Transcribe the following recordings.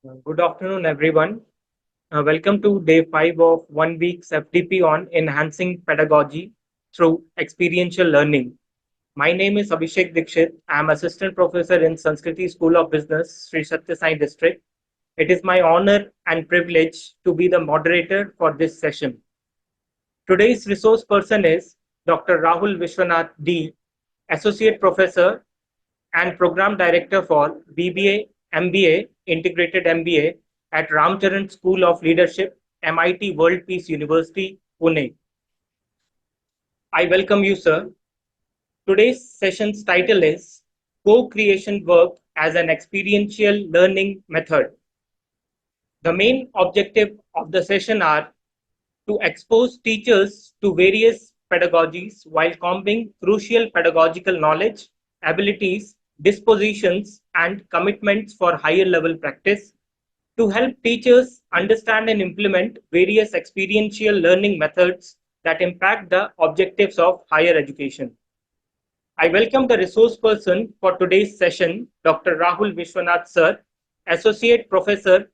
Good afternoon, everyone. Welcome to day 5 of 1 week's FDP on enhancing pedagogy through experiential learning. My name is Abhishek Dikshit. I am assistant professor in Sanskriti School of Business, Sri Satya Sai District. It is my honor and privilege to be the moderator for this session. Today's resource person is Dr. Rahul Vishwanath D, associate professor and Program Director for BBA, MBA, Integrated MBA at Ramcharan School of Leadership, MIT World Peace University, Pune. I welcome you, sir. Today's session's title is Co-Creation Work as an Experiential Learning Method. The main objective of the session are to expose teachers to various pedagogies while combing crucial pedagogical knowledge, abilities, dispositions, and commitments for higher level practice, to help teachers understand and implement various experiential learning methods that impact the objectives of higher education. I welcome the resource person for today's session, Dr. Rahul Vishwanath Sir, Associate Professor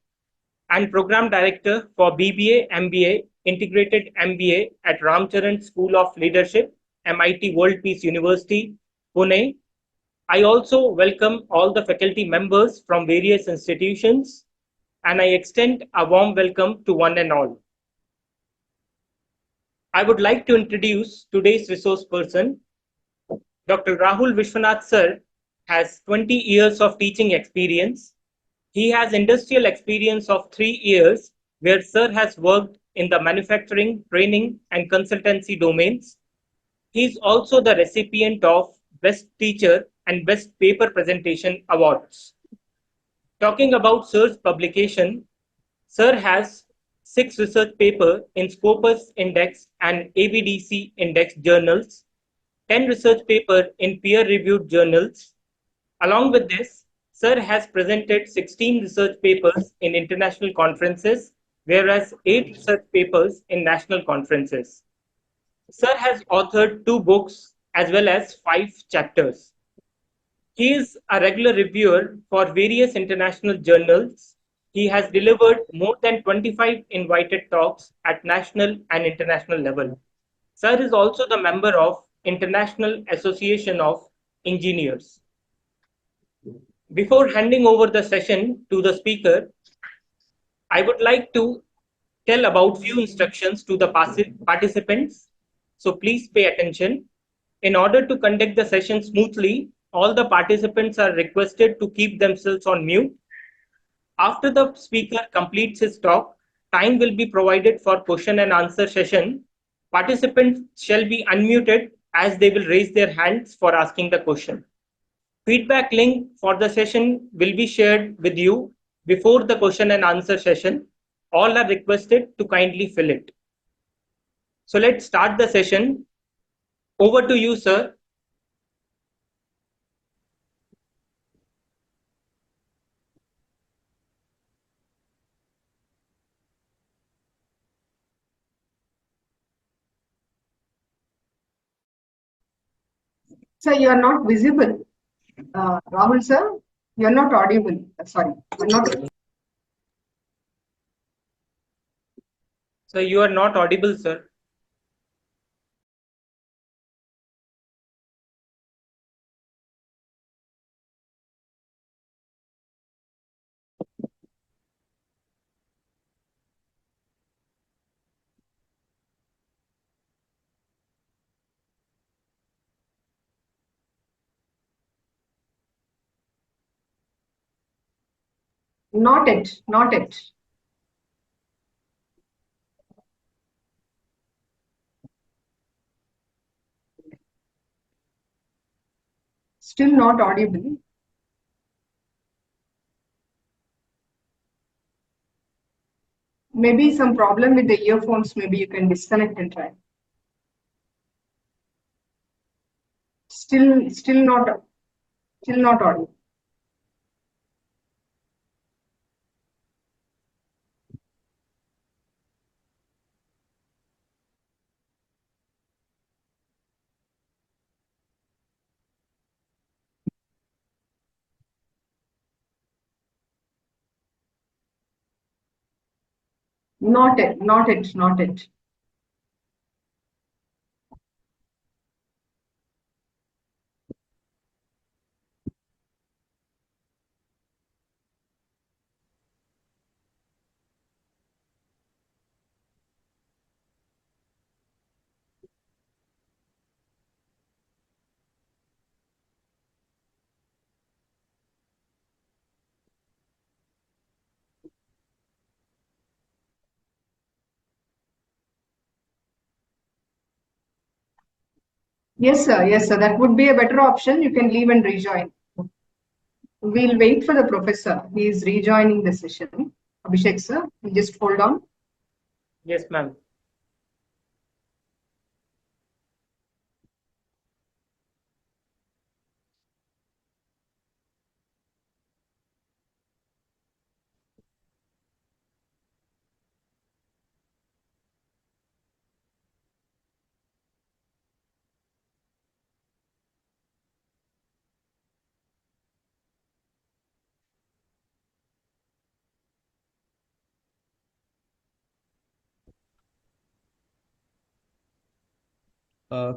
and Program Director for BBA MBA Integrated MBA at Ramcharan School of Leadership, MIT World Peace University, Pune. I also welcome all the faculty members from various institutions and I extend a warm welcome to one and all. I would like to introduce today's resource person. Dr. Rahul Vishwanath Sir has 20 years of teaching experience. He has industrial experience of 3 years, where Sir has worked in the manufacturing, training, and consultancy domains. He is also the recipient of Best Teacher and Best Paper Presentation awards. Talking about Sir's publication, Sir has 6 research papers in Scopus Index and ABDC Index journals, 10 research papers in peer-reviewed journals. Along with this, Sir has presented 16 research papers in international conferences, whereas 8 research papers in national conferences. Sir has authored 2 books as well as 5 chapters. He is a regular reviewer for various international journals. He has delivered more than 25 invited talks at national and international level. Sir is also the member of International Association of Engineers. Before handing over the session to the speaker, I would like to tell about few instructions to the participants. So please pay attention. In order to conduct the session smoothly, all the participants are requested to keep themselves on mute. After the speaker completes his talk, time will be provided for question and answer session. Participants shall be unmuted as they will raise their hands for asking the question. Feedback link for the session will be shared with you before the question and answer session. All are requested to kindly fill it. So let's start the session. Over to you, sir. Sir, you are not visible. Rahul sir, you are not audible. Sorry, you are not. So you are not audible, sir. Not it, not it. Still not audible. Maybe some problem with the earphones. Maybe you can disconnect and try. Still not audible. Not it, not it, not it. Yes, sir. That would be a better option. You can leave and rejoin. We'll wait for the professor. He is rejoining the session. Abhishek, sir, you just hold on. Yes, ma'am.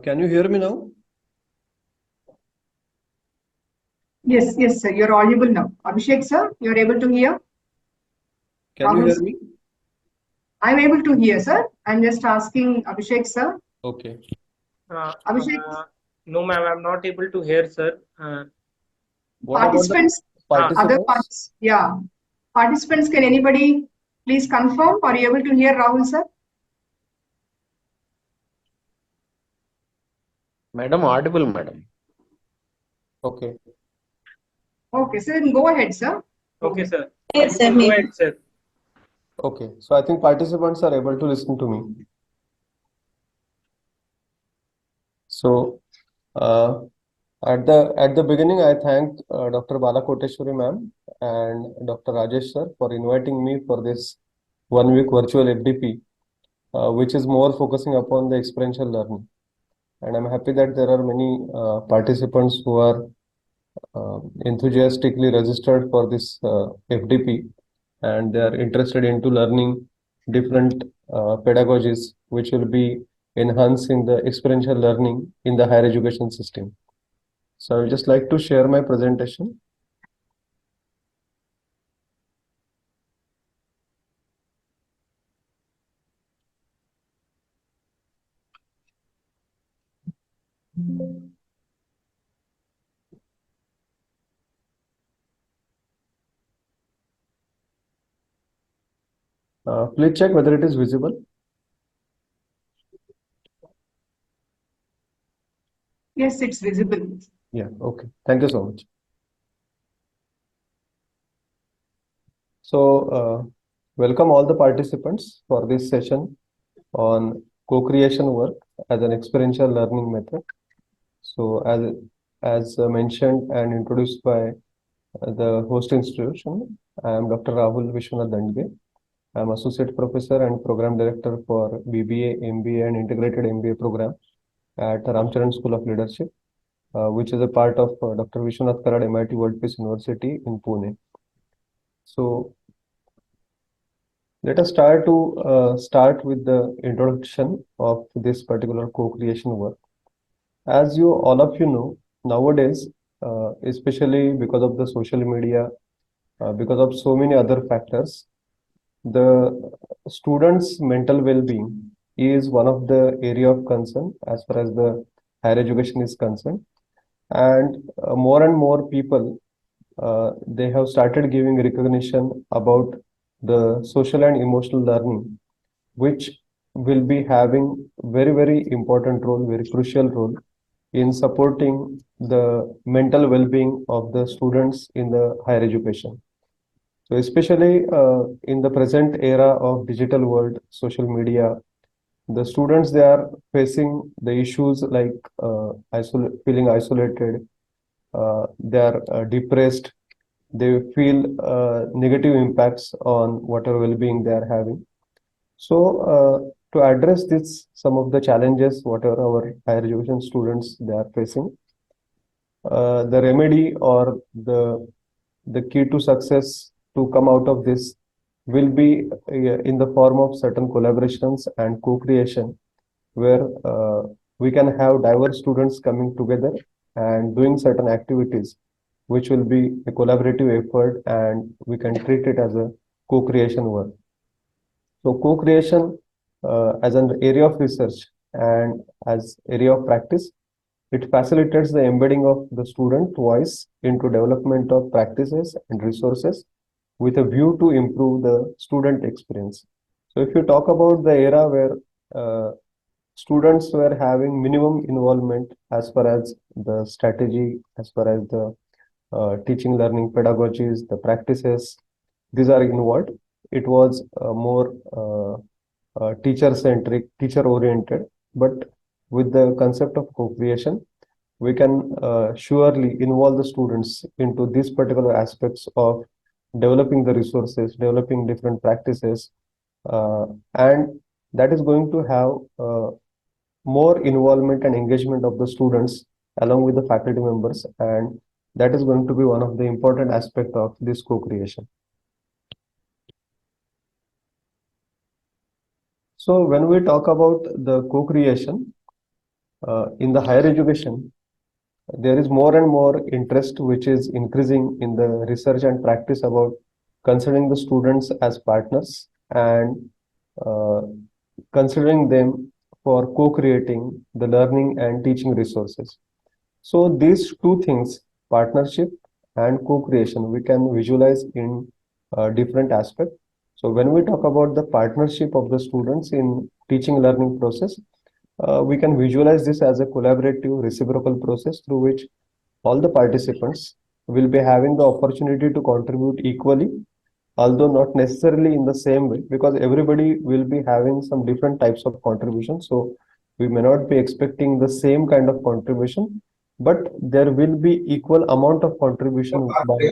Can you hear me now? Yes, sir. You're audible now. Abhishek, sir, you're able to hear? Can you Rahul, hear sir? me? I'm able to hear, sir. I'm just asking Abhishek, sir. Okay. Abhishek, No, ma'am, I'm not able to hear, sir. What about the participants, other participants? parts, yeah. Participants, can anybody please confirm? Are you able to hear Rahul, sir? Madam, audible, madam. Okay. Okay, so then go ahead, sir. Okay, sir. Yes, sir. Go ahead, sir. Okay. So I think participants are able to listen to me. So uh, at the beginning, I thank Dr.Bala Koteswari ma'am and Dr. Rajesh sir for inviting me for this 1 week virtual FDP, which is more focusing upon the experiential learning. And I'm happy that there are many participants who are enthusiastically registered for this FDP, and they are interested into learning different pedagogies which will be enhancing the experiential learning in the higher education system. So I would just like to share my presentation. Please check whether it is visible. Yes, it's visible. Yeah, okay. Thank you so much. So, welcome all the participants for this session on co-creation work as an experiential learning method. So, as mentioned and introduced by the host institution, I am Dr. Rahul Vishwanath Dandge. I am Associate Professor and Program Director for BBA, MBA, and Integrated MBA program at Ramcharan School of Leadership, which is a part of Dr. Vishwanath Karad MIT World Peace University in Pune. So, let us start with the introduction of this particular co-creation work. As all of you know, nowadays, especially because of the social media, because of so many other factors, the students' mental well-being is one of the area of concern as far as the higher education is concerned. And more and more people, they have started giving recognition about the social and emotional learning, which will be having very important role, very crucial role in supporting the mental well-being of the students in the higher education. So especially in the present era of digital world, social media, the students, they are facing the issues like feeling isolated, they are depressed, they feel negative impacts on whatever well-being they are having. So to address this, some of the challenges whatever our higher education students they are facing, the remedy or the key to success to come out of this will be in the form of certain collaborations and co-creation, where we can have diverse students coming together and doing certain activities, which will be a collaborative effort, and we can treat it as a co-creation work. So co-creation as an area of research and as area of practice, it facilitates the embedding of the student voice into development of practices and resources with a view to improve the student experience. So if you talk about the era where students were having minimum involvement as far as the strategy, as far as the teaching learning pedagogies, the practices, these are involved. It was more teacher centric, teacher oriented, but with the concept of co-creation, we can surely involve the students into these particular aspects of developing the resources, developing different practices, and that is going to have more involvement and engagement of the students along with the faculty members, and that is going to be one of the important aspect of this co-creation. So when we talk about the co-creation in the higher education, there is more and more interest which is increasing in the research and practice about considering the students as partners and uh, considering them for co-creating the learning and teaching resources. So these two things, partnership and co-creation, we can visualize in different aspects. So when we talk about the partnership of the students in teaching learning process, we can visualize this as a collaborative reciprocal process through which all the participants will be having the opportunity to contribute equally, although not necessarily in the same way, because everybody will be having some different types of contribution. So we may not be expecting the same kind of contribution, but there will be equal amount of contribution by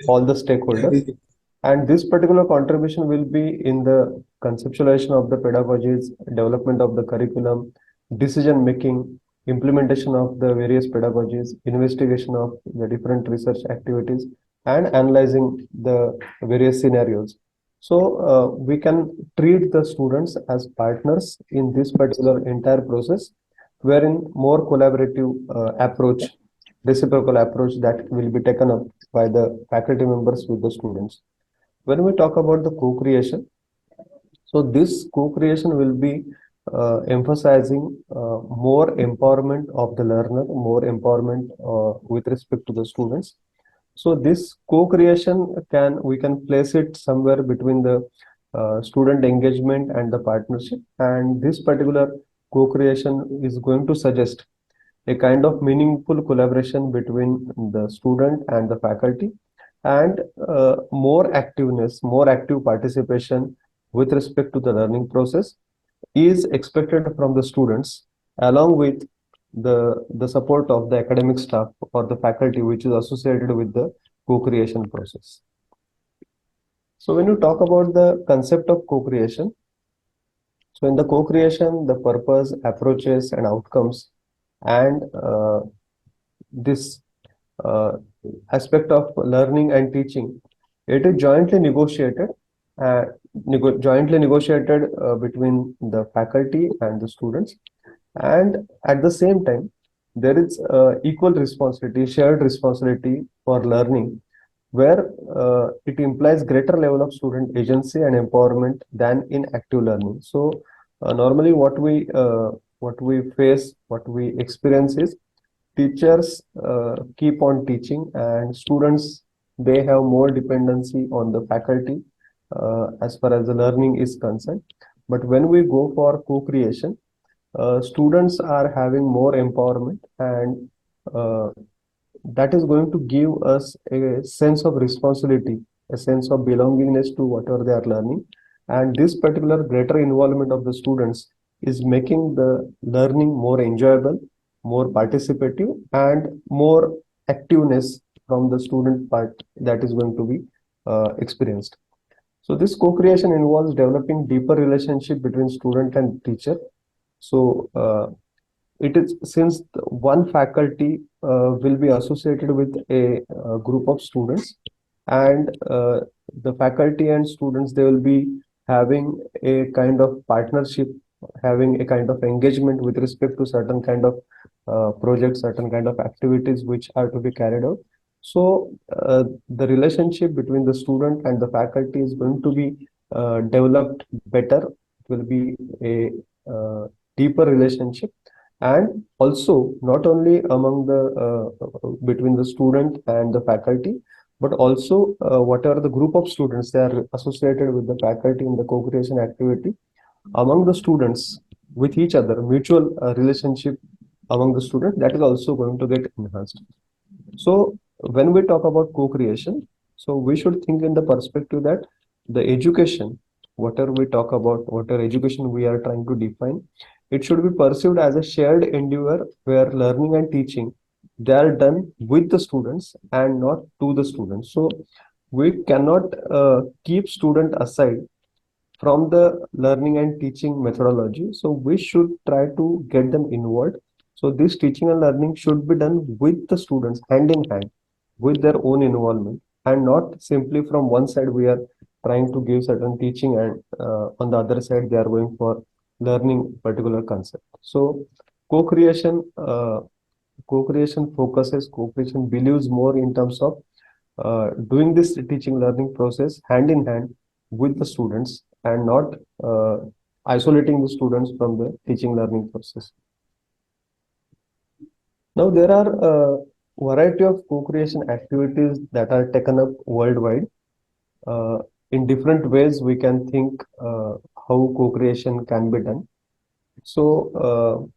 all the stakeholders. And this particular contribution will be in the conceptualization of the pedagogies, development of the curriculum, decision making, implementation of the various pedagogies, investigation of the different research activities, and analyzing the various scenarios. So we can treat the students as partners in this particular entire process, wherein more collaborative approach, reciprocal approach that will be taken up by the faculty members with the students. When we talk about the co-creation, so this co-creation will be emphasizing more empowerment of the learner, more empowerment with respect to the students. So this co-creation we can place it somewhere between the student engagement and the partnership, and this particular co-creation is going to suggest a kind of meaningful collaboration between the student and the faculty, and more activeness, more active participation with respect to the learning process is expected from the students, along with the support of the academic staff or the faculty which is associated with the co-creation process. So when you talk about the concept of co-creation, so in the co-creation, the purpose, approaches, and outcomes, and this uh, aspect of learning and teaching, it is uh, jointly negotiated between the faculty and the students, and at the same time, there is equal responsibility, shared responsibility for learning, where it implies greater level of student agency and empowerment than in active learning. So normally what we face, what we experience is teachers keep on teaching, and students, they have more dependency on the faculty as far as the learning is concerned. But when we go for co-creation, students are having more empowerment, and uh, that is going to give us a sense of responsibility, a sense of belongingness to whatever they are learning. And this particular greater involvement of the students is making the learning more enjoyable, more participative, and more activeness from the student part that is going to be experienced. So this co-creation involves developing deeper relationship between student and teacher. So it is, since one faculty will be associated with a group of students, and the faculty and students, they will be having a kind of partnership, having a kind of engagement with respect to certain kind of projects, certain kind of activities which are to be carried out. So the relationship between the student and the faculty is going to be developed better. It will be a deeper relationship, and also not only among the between the student and the faculty, but also whatever the group of students they are associated with the faculty in the co-creation activity, among the students with each other, mutual relationship among the students, that is also going to get enhanced. So when we talk about co-creation, so we should think in the perspective that the education, whatever we talk about, whatever education we are trying to define, it should be perceived as a shared endeavor where learning and teaching, they are done with the students and not to the students. So we cannot keep student aside from the learning and teaching methodology. So we should try to get them involved. So this teaching and learning should be done with the students hand in hand, with their own involvement, and not simply from one side we are trying to give certain teaching, and on the other side they are going for learning particular concept. So co-creation, co-creation focuses, co-creation believes more in terms of doing this teaching learning process hand in hand with the students, and not isolating the students from the teaching learning process. Now there are a variety of co-creation activities that are taken up worldwide. Uh, in different ways we can think how co-creation can be done. So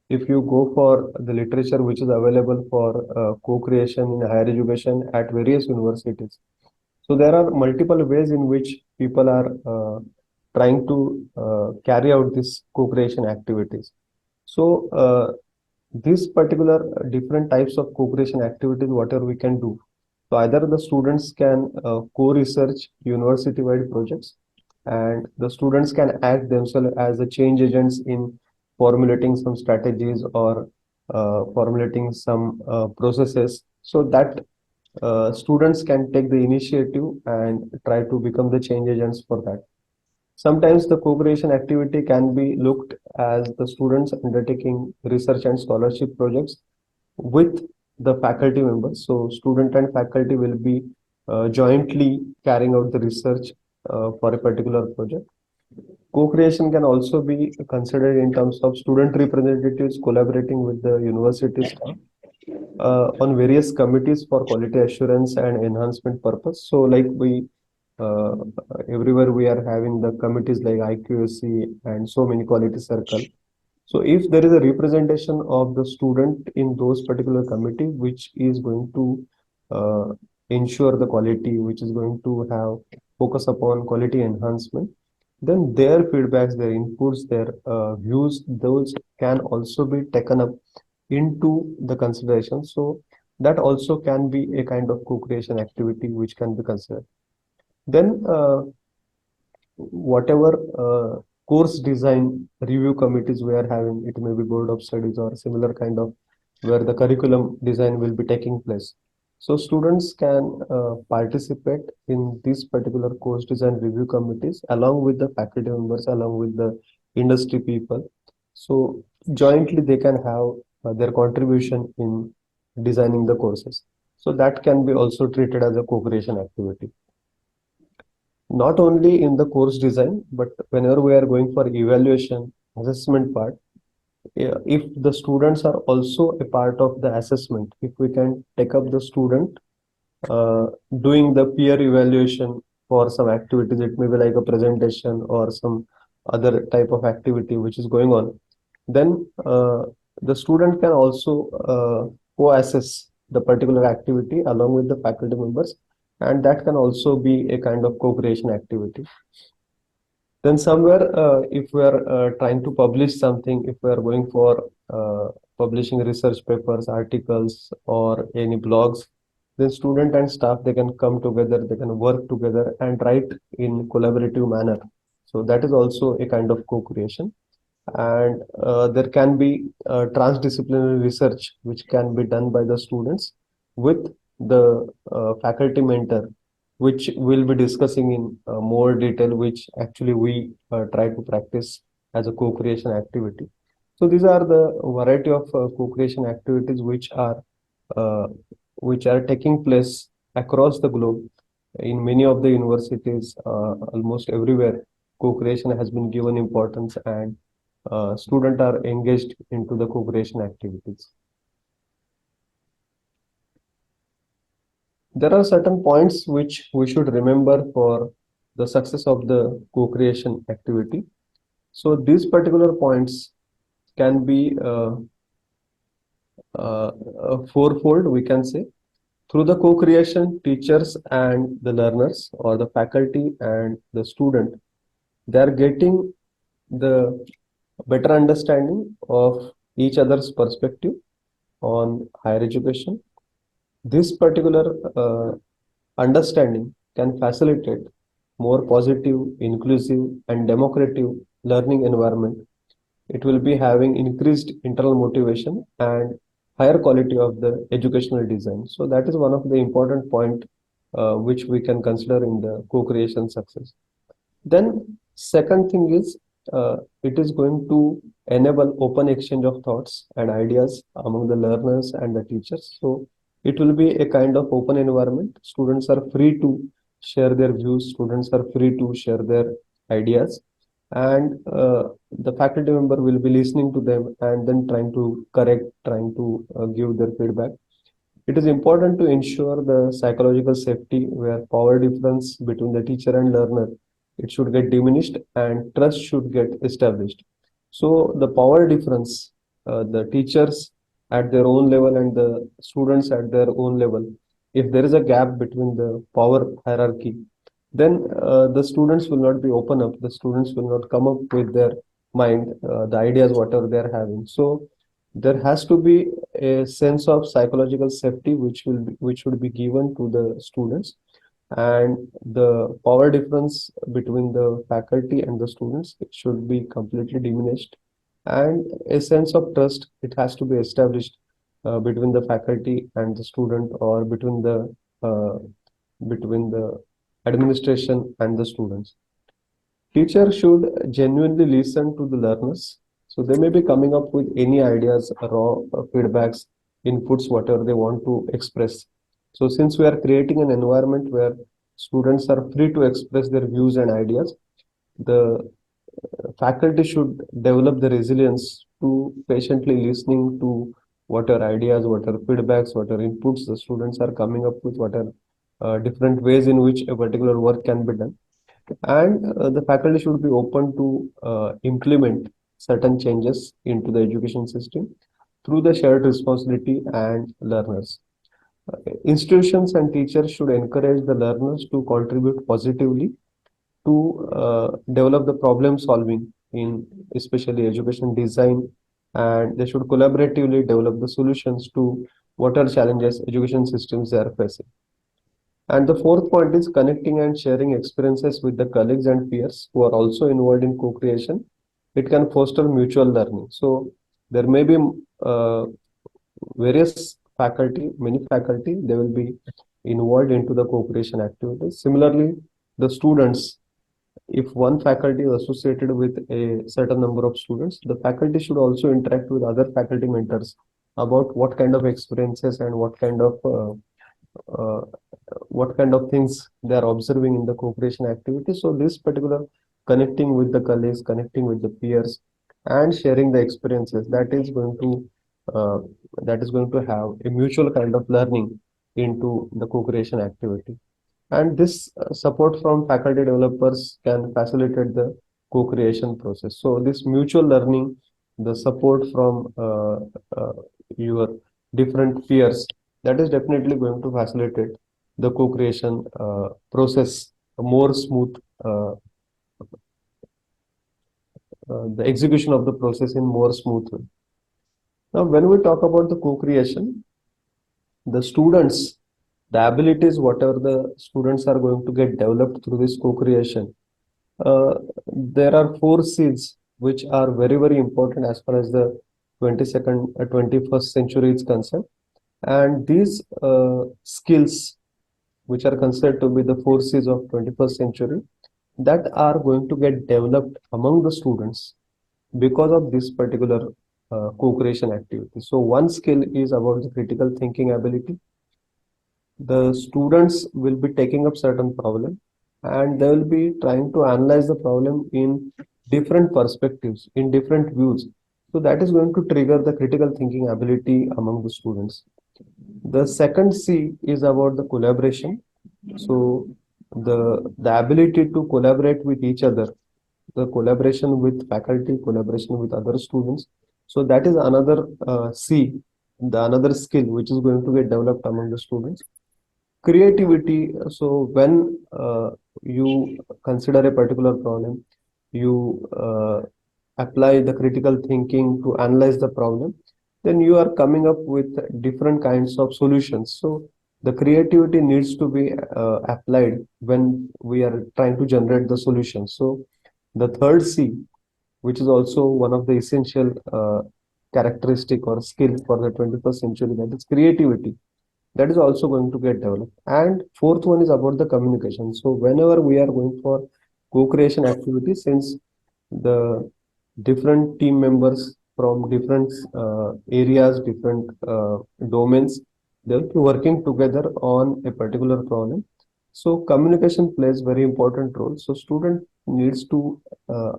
if you go for the literature which is available for co-creation in higher education at various universities, so there are multiple ways in which people are trying to carry out this co-creation activities. So these particular different types of co-creation activities, whatever we can do. So either the students can co-research university-wide projects, and the students can act themselves as the change agents in formulating some strategies or formulating some processes, so that students can take the initiative and try to become the change agents for that. Sometimes the co-creation activity can be looked as the students undertaking research and scholarship projects with the faculty members. So student and faculty will be jointly carrying out the research for a particular project. Co-creation can also be considered in terms of student representatives collaborating with the university staff on various committees for quality assurance and enhancement purpose. So like we uh, everywhere we are having the committees like IQAC and so many quality circle. So if there is a representation of the student in those particular committee, which is going to uh, ensure the quality, which is going to have focus upon quality enhancement, then their feedbacks, their inputs, their views, those can also be taken up into the consideration. So that also can be a kind of co-creation activity which can be considered. Then whatever course design review committees we are having, it may be board of studies or similar kind of where the curriculum design will be taking place. So students can participate in these particular course design review committees along with the faculty members, along with the industry people. So jointly they can have their contribution in designing the courses. So that can be also treated as a co-creation activity. Not only in the course design, but whenever we are going for evaluation, assessment part, if the students are also a part of the assessment, if we can take up the student uh, doing the peer evaluation for some activities, it may be like a presentation or some other type of activity which is going on, then the student can also co-assess the particular activity along with the faculty members, and that can also be a kind of co-creation activity. Then somewhere, if we are trying to publish something, if we are going for publishing research papers, articles, or any blogs, then student and staff, they can come together, they can work together and write in collaborative manner. So that is also a kind of co-creation. And there can be transdisciplinary research which can be done by the students with the faculty mentor, which we'll be discussing in more detail, which actually we try to practice as a co-creation activity. So these are the variety of co-creation activities uh, which are taking place across the globe in many of the universities, almost everywhere. Co-creation has been given importance, and students are engaged into the co-creation activities. There are certain points which we should remember for the success of the co-creation activity. So these particular points can be fourfold, we can say. Through the co-creation, teachers and the learners, or the faculty and the student, they are getting the better understanding of each other's perspective on higher education. This particular understanding can facilitate more positive, inclusive, and democratic learning environment. It will be having increased internal motivation and higher quality of the educational design. So that is one of the important point which we can consider in the co-creation success. Then second thing is it is going to enable open exchange of thoughts and ideas among the learners and the teachers. So it will be a kind of open environment. Students are free to share their views. Students are free to share their ideas, and the faculty member will be listening to them and then trying to correct, trying to give their feedback. It is important to ensure the psychological safety where power difference between the teacher and learner, it should get diminished and trust should get established. So the power difference, the teachers at their own level and the students at their own level, if there is a gap between the power hierarchy, then the students will not be open up. The students will not come up with their mind, the ideas, whatever they are having. So there has to be a sense of psychological safety which should be given to the students, and the power difference between the faculty and the students, it should be completely diminished, and a sense of trust, it has to be established between the faculty and the student, or between the administration and the students. Teacher should genuinely listen to the learners. So they may be coming up with any ideas, raw feedbacks, inputs, whatever they want to express. So since we are creating an environment where students are free to express their views and ideas, the faculty should develop the resilience to patiently listening to what are ideas, what are feedbacks, what are inputs the students are coming up with, what are different ways in which a particular work can be done, and the faculty should be open to implement certain changes into the education system through the shared responsibility and learners. Institutions and teachers should encourage the learners to contribute positively to develop the problem solving in especially education design, and they should collaboratively develop the solutions to what are challenges education systems they are facing. And the fourth point is connecting and sharing experiences with the colleagues and peers who are also involved in co-creation. It can foster mutual learning. So there may be various faculty, many faculty, they will be involved into the co-creation activities. Similarly, the students, if one faculty is associated with a certain number of students, the faculty should also interact with other faculty mentors about uh, what kind of things they are observing in the cooperation activity. So this particular connecting with the colleagues, connecting with the peers, and sharing the experiences, uh, that is going to have a mutual kind of learning into the co-creation activity. And this support from faculty developers can facilitate the co-creation process. So this mutual learning, the support from uh, your different peers, that is definitely going to facilitate the co-creation process more smooth, uh, the execution of the process in more smooth way. Now, when we talk about the co-creation, the students, the abilities, whatever the students are going to get developed through this co-creation, there are four C's which are very, very important as far as the 21st century is concerned. And these skills which are considered to be the forces of 21st century, that are going to get developed among the students because of this particular co-creation activity. So one skill is about the critical thinking ability. The students will be taking up certain problem and they will be trying to analyze the problem in different perspectives, in different views. So that is going to trigger the critical thinking ability among the students. The second C is about the collaboration. So the ability to collaborate with each other, the collaboration with faculty, collaboration with other students. So that is another C, the another skill which is going to get developed among the students. Creativity. So when you consider a particular problem, you apply the critical thinking to analyze the problem, then you are coming up with different kinds of solutions. So the creativity needs to be applied when we are trying to generate the solution. So the third C, which is also one of the essential characteristic or skill for the 21st century, that is creativity, that is also going to get developed. And fourth one is about the communication. So whenever we are going for co-creation activities, since the different team members from different areas, different domains, they'll be working together on a particular problem. So communication plays very important role. So student needs to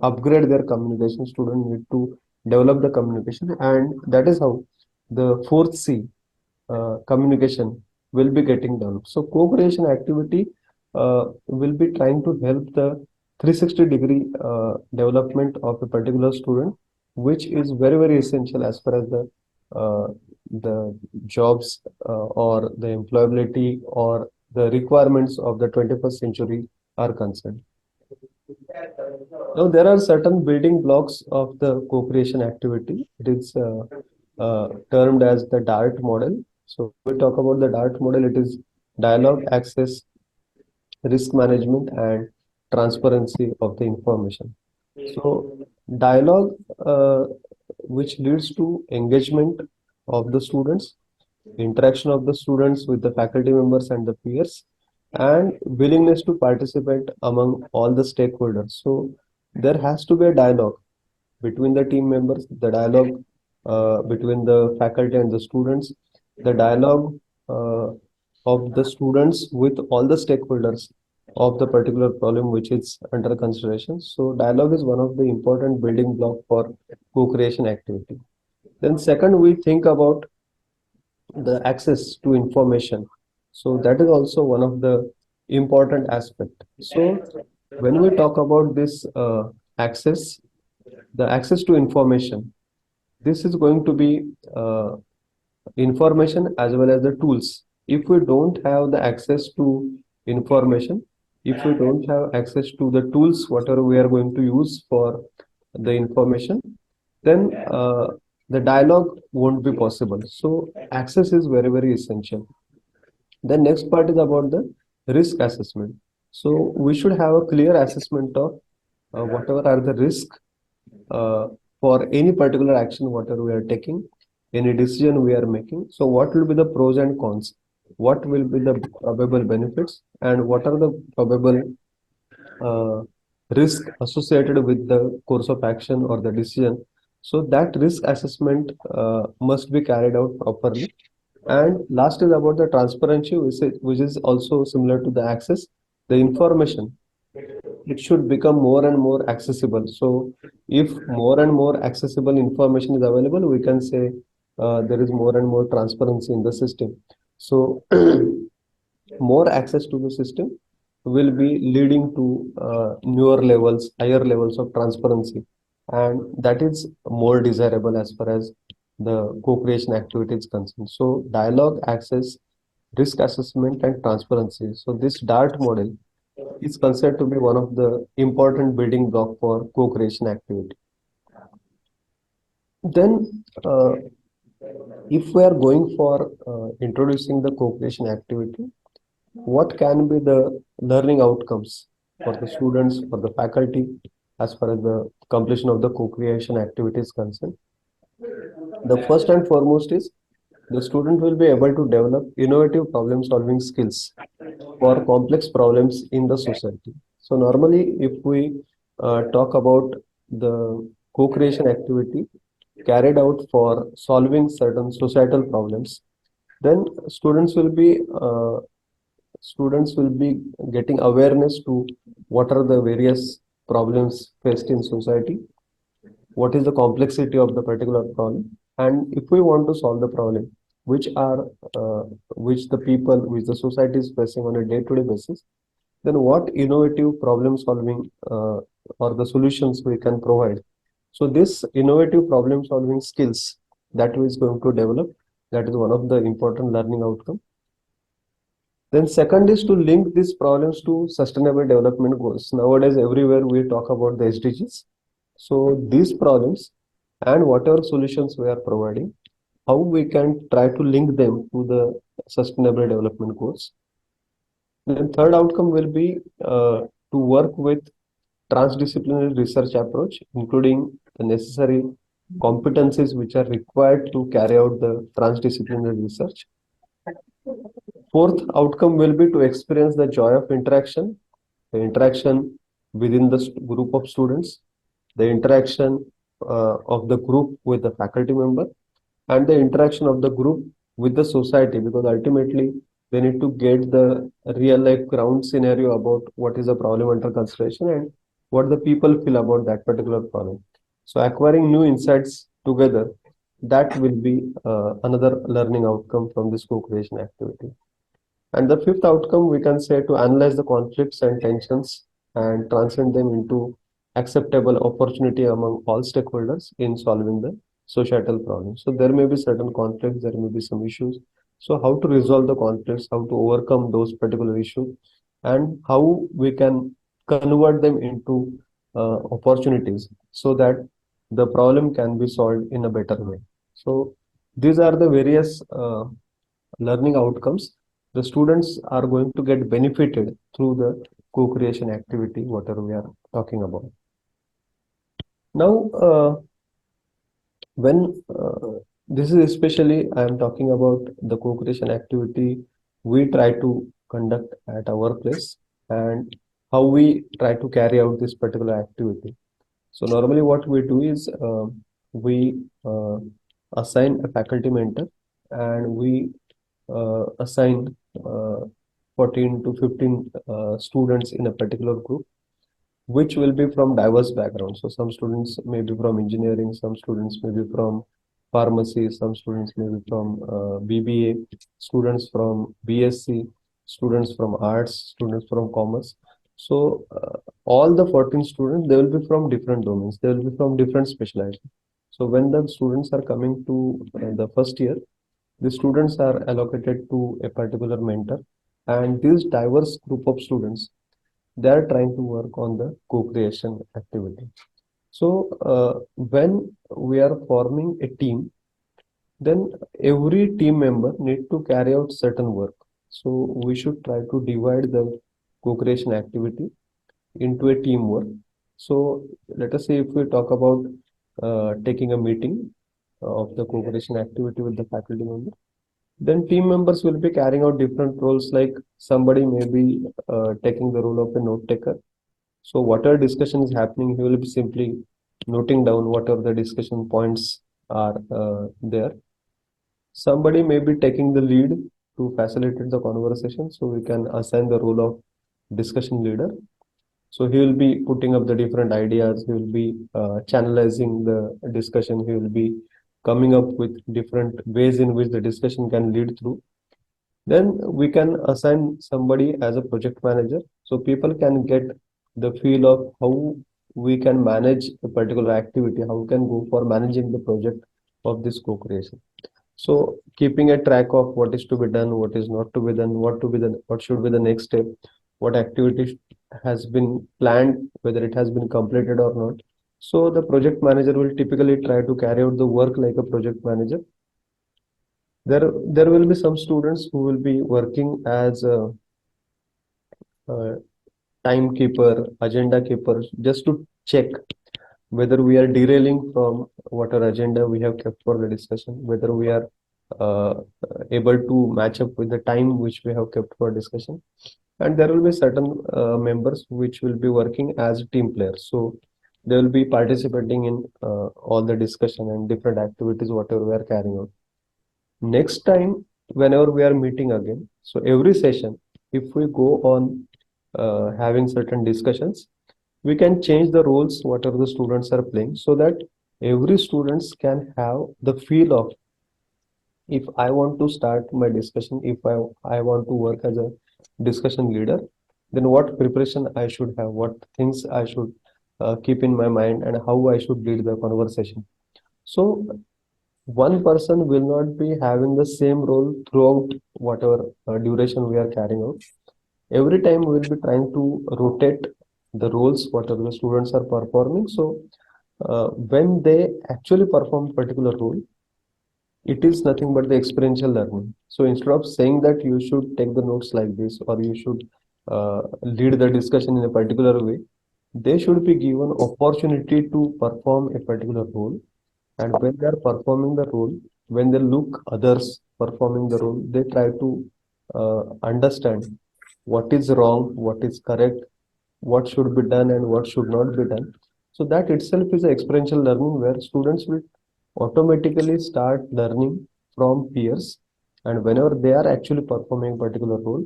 upgrade their communication. Student need to develop the communication, and that is how the fourth C, communication, will be getting developed. So co-creation activity will be trying to help the 360-degree development of a particular student, which is very, very essential as far as the jobs or the employability or the requirements of the 21st century are concerned. Now, there are certain building blocks of the co-creation activity. It is termed as the DART model. So when we talk about the DART model, it is dialogue, access, risk management, and transparency of the information. So dialogue, which leads to engagement of the students, interaction of the students with the faculty members and the peers, and willingness to participate among all the stakeholders. So there has to be a dialogue between the team members, the dialogue between the faculty and the students, the dialogue uh, of the students with all the stakeholders of the particular problem which is under consideration. So dialogue is one of the important building block for co-creation activity. Then second, we think about the access to information. So that is also one of the important aspect. So when we talk about this access, the access to information, this is going to be information as well as the tools. If we don't have the access to information, if we don't have access to the tools, whatever we are going to use for the information, then the dialogue won't be possible. So access is very, very essential. The next part is about the risk assessment. So we should have a clear assessment of whatever are the risk uh, for any particular action, whatever we are taking, any decision we are making. So what will be the pros and cons? What will be the probable benefits, and what are the probable uh, risk associated with the course of action or the decision? So that risk assessment must be carried out properly. And last is about the transparency, which is also similar to the access. The information, it should become more and more accessible. So if more and more accessible information is available, we can say there is more and more transparency in the system. So more access to the system will be leading to newer levels, higher levels of transparency, and that is more desirable as far as the co-creation activity is concerned. So dialogue, access, risk assessment, and transparency. So this DART model is considered to be one of the important building block for co-creation activity. Then, if we are going for introducing the co-creation activity, what can be the learning outcomes for the students, for the faculty, as far as the completion of the co-creation activity is concerned? The first and foremost is the student will be able to develop innovative problem solving skills. for complex problems in the society. So normally, if we talk about the co-creation activity carried out for solving certain societal problems, then students will be getting awareness to what are the various problems faced in society, what is the complexity of the particular problem, and if we want to solve the problem, which are uh, which the society is facing on a day-to-day basis, then what innovative problem solving or the solutions we can provide. So this innovative problem solving skills that is going to develop, that is one of the important learning outcome. Then second is to link these problems to sustainable development goals. Nowadays, everywhere we talk about the SDGs. So these problems and whatever solutions we are providing, how we can try to link them to the sustainable development goals. Then third outcome will be to work with transdisciplinary research approach, including the necessary competencies which are required to carry out the transdisciplinary research. Fourth outcome will be to experience the joy of interaction, the interaction within the group of students, the interaction of the group with the faculty member, and the interaction of the group with the society, because ultimately they need to get the real life ground scenario about what is the problem under consideration and what the people feel about that particular problem. So acquiring new insights together, that will be another learning outcome from this co-creation activity. And the fifth outcome, we can say, to analyze the conflicts and tensions and transcend them into acceptable opportunity among all stakeholders in solving the societal problems. So there may be certain conflicts, there may be some issues. So how to resolve the conflicts, how to overcome those particular issues, and how we can convert them into opportunities so that the problem can be solved in a better way. So these are the various learning outcomes the students are going to get benefited through the co-creation activity, whatever we are talking about. Now, when this is especially I am talking about the co-creation activity we try to conduct at our workplace and how we try to carry out this particular activity. So normally what we do is we assign a faculty mentor and we assign uh, 14 to 15 students in a particular group, which will be from diverse backgrounds. So some students may be from engineering, some students may be from pharmacy, some students may be from BBA, students from BSc, students from arts, students from commerce. So all the 14 students, they will be from different domains. They will be from different specializations. So when the students are coming to the first year, the students are allocated to a particular mentor, and this diverse group of students, they are trying to work on the co-creation activity. So when we are forming a team, then every team member need to carry out certain work. So we should try to divide the co-creation activity into a teamwork. So let us say if we talk about taking a meeting of the co-creation activity with the faculty member, then team members will be carrying out different roles, like somebody may be taking the role of a note taker. So whatever discussion is happening, he will be simply noting down whatever the discussion points are there. Somebody may be taking the lead to facilitate the conversation. So we can assign the role of discussion leader. So he will be putting up the different ideas. He will be channelizing the discussion. He will be coming up with different ways in which the discussion can lead through. Then we can assign somebody as a project manager. So people can get the feel of how we can manage a particular activity, how we can go for managing the project of this co-creation. So keeping a track of what is to be done, what is not to be done, what should be the next step, what activity has been planned, whether it has been completed or not. So the project manager will typically try to carry out the work like a project manager. There will be some students who will be working as a timekeeper, agenda keeper, just to check whether we are derailing from what our agenda we have kept for the discussion, whether we are uh, able to match up with the time which we have kept for discussion. and there will be certain members which will be working as team players. So they will be participating in all the discussion and different activities whatever we are carrying out. Next time, whenever we are meeting again, so every session, if we go on having certain discussions, we can change the roles whatever the students are playing, so that every students can have the feel of, if I want to start my discussion, if I want to work as a discussion leader, then what preparation I should have, what things I should keep in my mind, and how I should lead the conversation. So one person will not be having the same role throughout whatever duration we are carrying out. Every time we will be trying to rotate the roles whatever the students are performing. So when they actually perform particular role, it is nothing but the experiential learning. So instead of saying that you should take the notes like this, or you should lead the discussion in a particular way, they should be given opportunity to perform a particular role. And when they are performing the role, when they look others performing the role, they try to understand what is wrong, what is correct, what should be done and what should not be done. So that itself is experiential learning, where students will automatically start learning from peers, and whenever they are actually performing a particular role,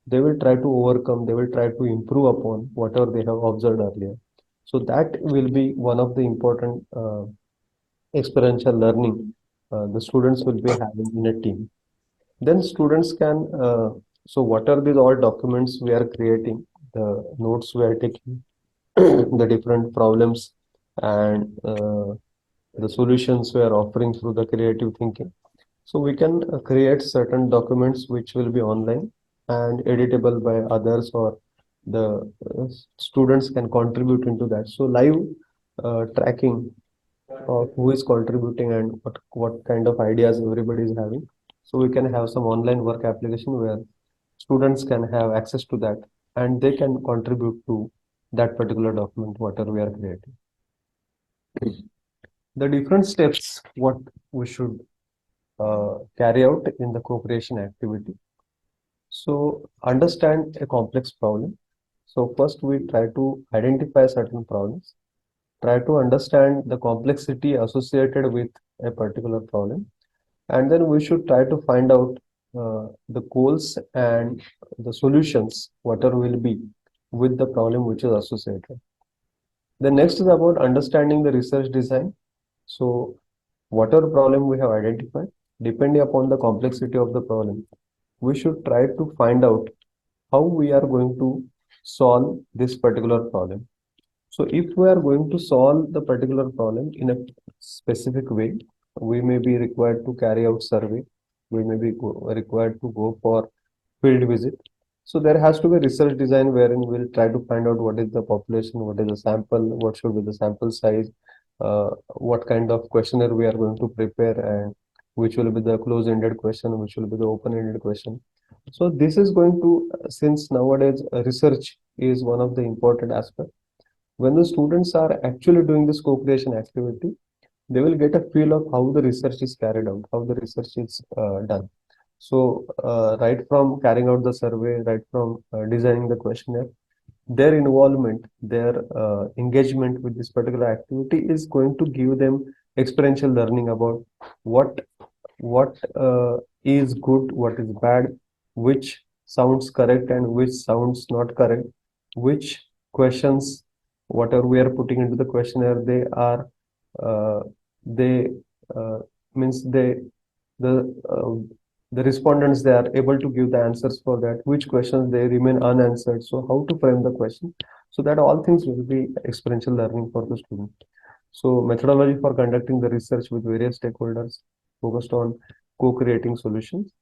they will try to overcome, they will try to improve upon whatever they have observed earlier. So that will be one of the important experiential learning the students will be having in a team. Then students can, so what are these all documents we are creating, the notes we are taking, the different problems and the solutions we are offering through the creative thinking. So we can create certain documents which will be online and editable by others, or the students can contribute into that. So live tracking of who is contributing and what kind of ideas everybody is having. So we can have some online work application where students can have access to that, and they can contribute to that particular document whatever we are creating. The different steps what we should carry out in the co-creation activity. So understand a complex problem. So first we try to identify certain problems, try to understand the complexity associated with a particular problem, and then we should try to find out the goals and the solutions whatever will be with the problem which is associated. The next is about understanding the research design. So whatever problem we have identified, depending upon the complexity of the problem, we should try to find out how we are going to solve this particular problem. So if we are going to solve the particular problem in a specific way, we may be required to carry out survey, we may be required to go for field visit. So there has to be research design wherein we'll try to find out what is the population, what is the sample, what should be the sample size, what kind of questionnaire we are going to prepare, and which will be the close-ended question, which will be the open-ended question. So this is going to, since nowadays research is one of the important aspects, when the students are actually doing this co-creation activity, they will get a feel of how the research is carried out, how the research is done. So right from carrying out the survey, right from designing the questionnaire, their involvement, their engagement with this particular activity is going to give them experiential learning about what what is good, what is bad, which sounds correct and which sounds not correct, which questions, whatever we are putting into the questionnaire, uh, they means the uh, the respondents, they are able to give the answers for that, which questions they remain unanswered. So how to frame the question, so that all things will be experiential learning for the student. So methodology for conducting the research with various stakeholders focused on co-creating solutions.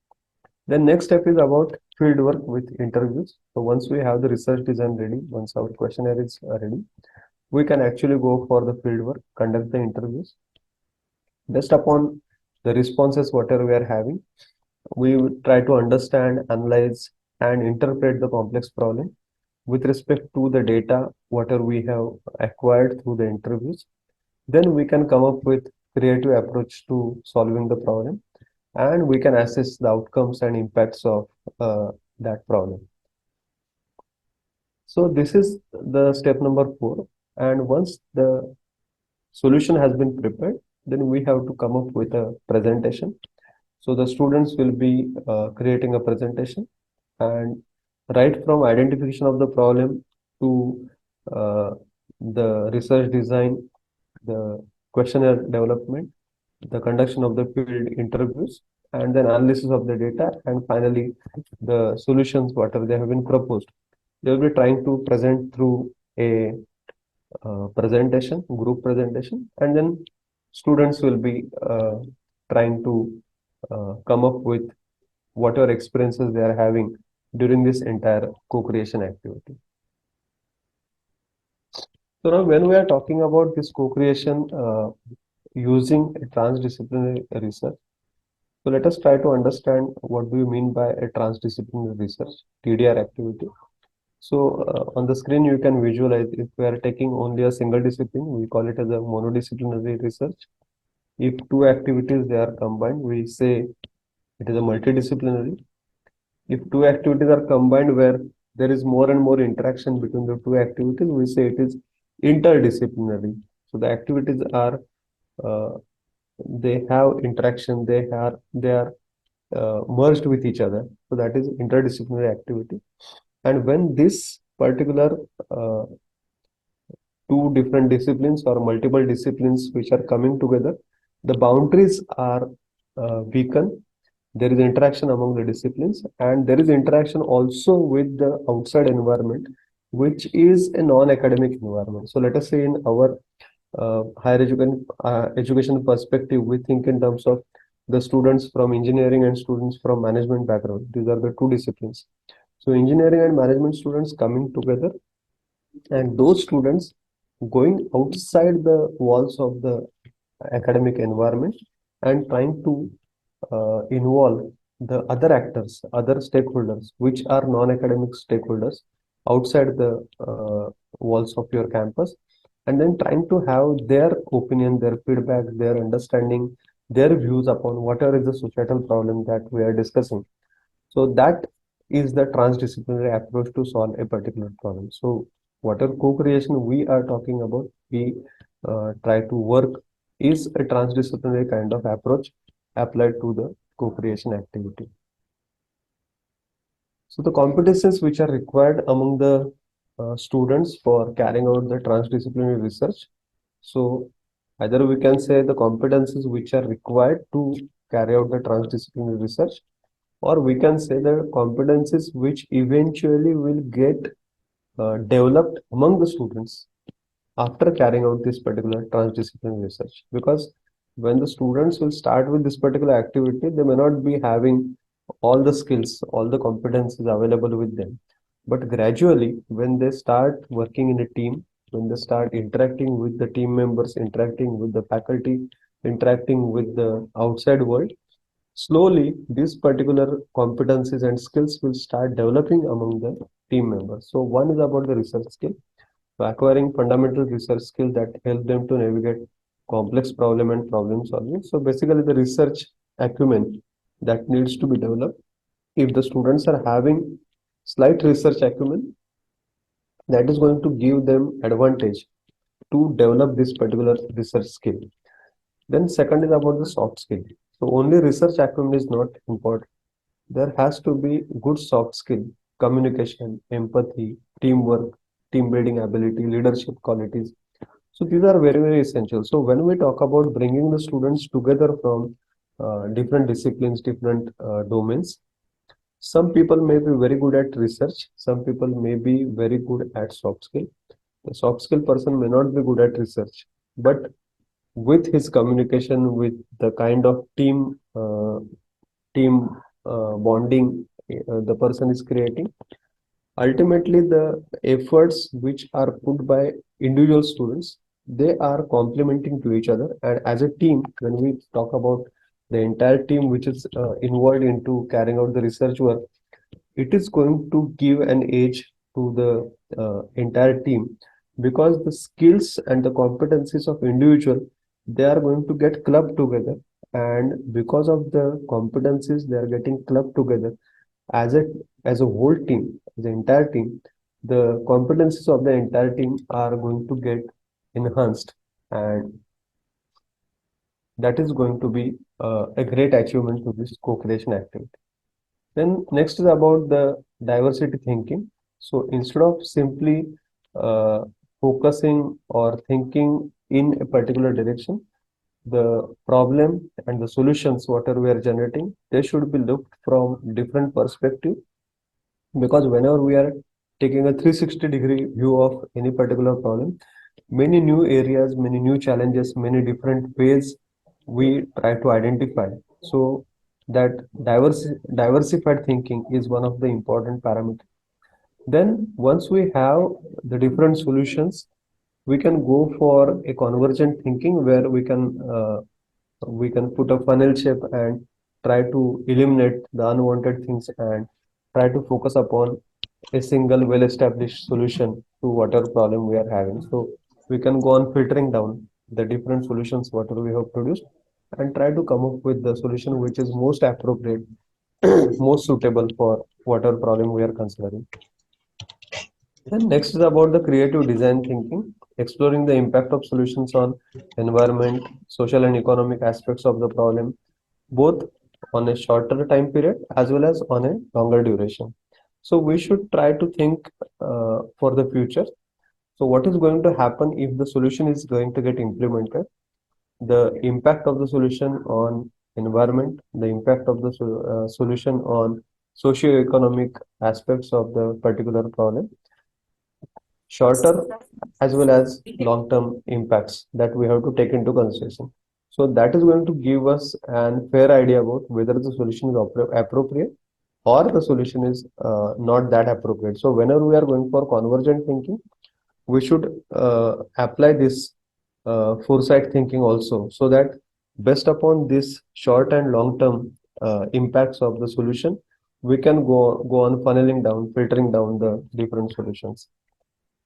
Then next step is about field work with interviews. So once we have the research design ready, once our questionnaire is ready, we can actually go for the field work, conduct the interviews. Based upon the responses whatever we are having, we would try to understand, analyze, and interpret the complex problem with respect to the data whatever we have acquired through the interviews. Then we can come up with creative approach to solving the problem, and we can assess the outcomes and impacts of that problem. So this is the step number 4. And once the solution has been prepared, then we have to come up with a presentation. So the students will be creating a presentation, and right from identification of the problem to uh, the research design, the questionnaire development, the conduction of the field interviews, and then analysis of the data, and finally the solutions whatever they have been proposed. They will be trying to present through a presentation, group presentation, and then students will be trying to come up with whatever experiences they are having during this entire co-creation activity. So now when we are talking about this co-creation using a transdisciplinary research, so let us try to understand what do you mean by a transdisciplinary research, TDR activity. So on the screen you can visualize if we are taking only a single discipline, we call it as a monodisciplinary research. If two activities they are combined, we say it is a multidisciplinary. If two activities are combined where there is more and more interaction between the two activities, we say it is interdisciplinary. So the activities are they have interaction, they are merged with each other. So that is interdisciplinary activity. And when this particular two different disciplines or multiple disciplines which are coming together, the boundaries are weakened. There is interaction among the disciplines, and there is interaction also with the outside environment, which is a non-academic environment. So let us say in our higher education perspective, we think in terms of the students from engineering and students from management background. These are the two disciplines. So engineering and management students coming together, and those students going outside the walls of the academic environment and trying to involve the other actors, other stakeholders, which are non-academic stakeholders outside the walls of your campus, and then trying to have their opinion, their feedback, their understanding, their views upon whatever is the societal problem that we are discussing. So that is the transdisciplinary approach to solve a particular problem. So whatever co-creation we are talking about, we try to work is a transdisciplinary kind of approach applied to the co-creation activity. So the competences which are required among the students for carrying out the transdisciplinary research. So either we can say the competences which are required to carry out the transdisciplinary research, or we can say the competencies which eventually will get developed among the students after carrying out this particular transdisciplinary research. Because when the students will start with this particular activity, they may not be having all the skills, all the competences available with them. But gradually, when they start working in a team, when they start interacting with the team members, interacting with the faculty, interacting with the outside world, slowly these particular competencies and skills will start developing among the team members. So one is about the research skill, so acquiring fundamental research skill that help them to navigate complex problem and problem solving. So basically the research acumen that needs to be developed. If the students are having slight research acumen, that is going to give them advantage to develop this particular research skill. Then second is about the soft skill. So only research acumen is not important. There has to be good soft skill, communication, empathy, teamwork, team building ability, leadership qualities. So these are very, very essential. So when we talk about bringing the students together from different disciplines, different domains, some people may be very good at research, some people may be very good at soft skill. The soft skill person may not be good at research, but with his communication, with the kind of team bonding the person is creating, ultimately the efforts which are put by individual students, they are complementing to each other, and as a team, when we talk about the entire team which is involved into carrying out the research work, it is going to give an edge to the entire team, because the skills and the competencies of individual, they are going to get clubbed together, and because of the competencies they are getting clubbed together as a whole team, as an entire team, the competencies of the entire team are going to get enhanced, and that is going to be a great achievement to this co-creation activity. Then next is about the diversity thinking. So instead of simply uh, focusing or thinking in a particular direction, the problem and the solutions whatever we are generating, they should be looked from different perspective, because whenever we are taking a 360-degree view of any particular problem, many new areas, many new challenges, many different ways we try to identify. So that diversified thinking is one of the important parameters. Then once we have the different solutions, we can go for a convergent thinking where we can put a funnel shape and try to eliminate the unwanted things and try to focus upon a single well-established solution to whatever problem we are having. So we can go on filtering down the different solutions whatever we have produced and try to come up with the solution which is most appropriate, most suitable for whatever problem we are considering. Then next is about the creative design thinking, exploring the impact of solutions on environment, social and economic aspects of the problem, both on a shorter time period as well as on a longer duration. So we should try to think for the future. So what is going to happen if the solution is going to get implemented? The impact of the solution on environment, the impact of the solution on socio-economic aspects of the particular problem, shorter as well as long-term impacts that we have to take into consideration. So that is going to give us an fair idea about whether the solution is appropriate or the solution is not that appropriate. So whenever we are going for convergent thinking, we should apply this foresight thinking also, so that based upon this short and long-term impacts of the solution, we can go on funneling down, filtering down the different solutions.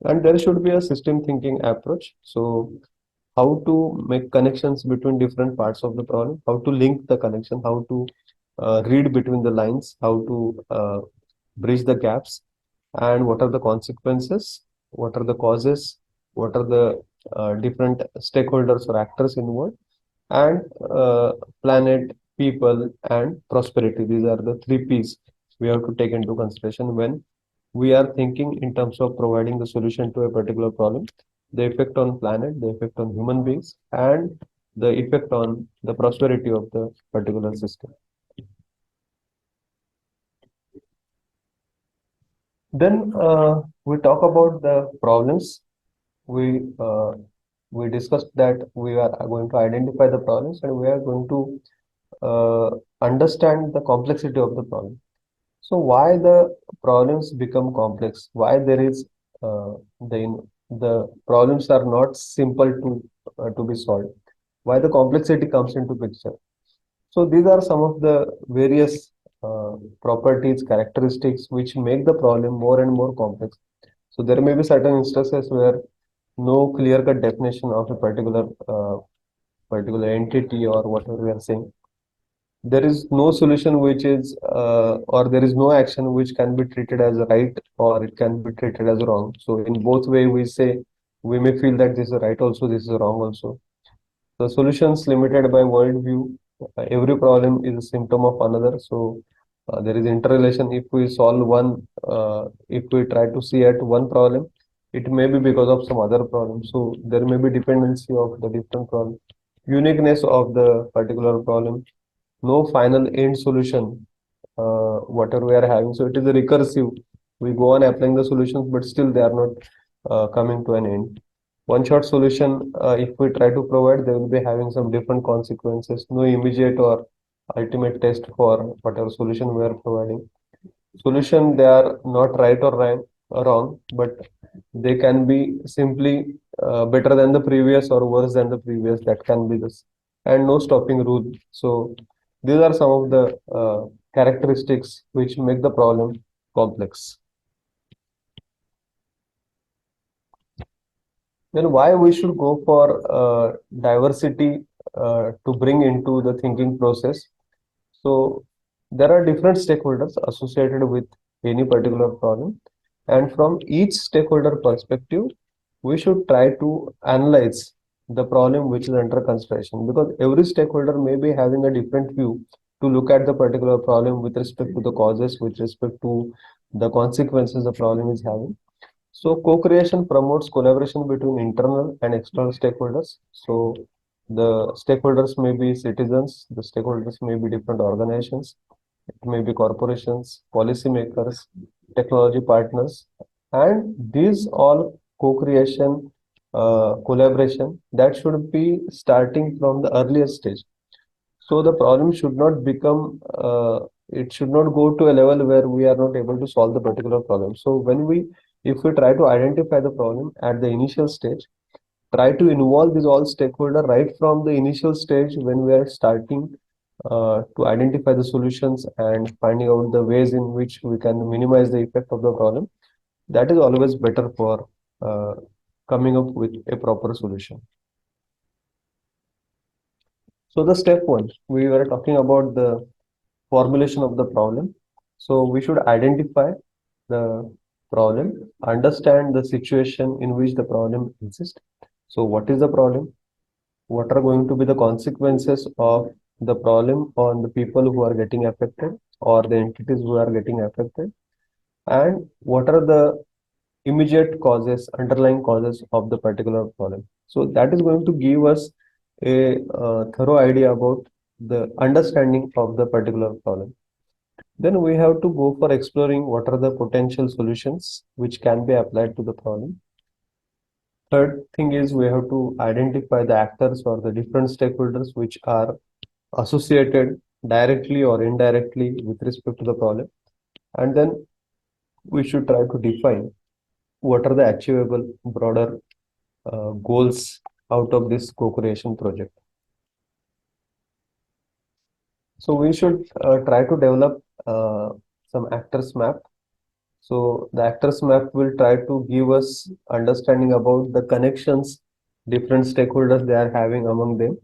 And there should be a system thinking approach. So how to make connections between different parts of the problem, how to link the connection, how to read between the lines, how to bridge the gaps, and what are the consequences, what are the causes, what are the different stakeholders or actors involved, and planet, people, and prosperity. These are the three P's we have to take into consideration when we are thinking in terms of providing the solution to a particular problem, the effect on planet, the effect on human beings, and the effect on the prosperity of the particular system. Then we talk about the problems. We uh, we discussed that we are going to identify the problems and we are going to understand the complexity of the problem. So why the problems become complex? Why there is the problems are not simple to be solved? Why the complexity comes into picture? So these are some of the various properties, characteristics which make the problem more and more complex. So there may be certain instances where no clear-cut definition of a particular entity or whatever we are saying. There is no solution which is or there is no action which can be treated as right or it can be treated as wrong. So in both way we say we may feel that this is right also, this is wrong also. The solutions limited by worldview. Every problem is a symptom of another. So there is interrelation. If we solve one, if we try to see at one problem, it may be because of some other problem. So there may be dependency of the different problem, uniqueness of the particular problem, no final end solution, whatever we are having. So it is a recursive. We go on applying the solutions, but still they are not coming to an end. One shot solution, if we try to provide, they will be having some different consequences, no immediate or ultimate test for whatever solution we are providing. Solution, they are not right or wrong, but they can be simply better than the previous or worse than the previous. That can be this, and no stopping rule. So these are some of the characteristics which make the problem complex. Then why we should go for diversity to bring into the thinking process? So there are different stakeholders associated with any particular problem. And from each stakeholder perspective, we should try to analyze the problem which is under consideration, because every stakeholder may be having a different view to look at the particular problem with respect to the causes, with respect to the consequences the problem is having. So co-creation promotes collaboration between internal and external stakeholders. So the stakeholders may be citizens, the stakeholders may be different organizations, it may be corporations, policymakers, technology partners, and these all co-creation, collaboration that should be starting from the earlier stage. So the problem should not become, it should not go to a level where we are not able to solve the particular problem. So if we try to identify the problem at the initial stage, try to involve these all stakeholder right from the initial stage when we are starting to identify the solutions and finding out the ways in which we can minimize the effect of the problem. That is always better for coming up with a proper solution. So the step one, we were talking about the formulation of the problem. So we should identify the problem, understand the situation in which the problem exists. So what is the problem? What are going to be the consequences of the problem on the people who are getting affected or the entities who are getting affected? And what are the immediate causes, underlying causes of the particular problem? So that is going to give us a thorough idea about the understanding of the particular problem. Then we have to go for exploring what are the potential solutions which can be applied to the problem. Third thing is we have to identify the actors or the different stakeholders which are associated directly or indirectly with respect to the problem. And then we should try to define what are the achievable broader goals out of this co-creation project. So we should try to develop some actors map. So the actors map will try to give us understanding about the connections different stakeholders they are having among them,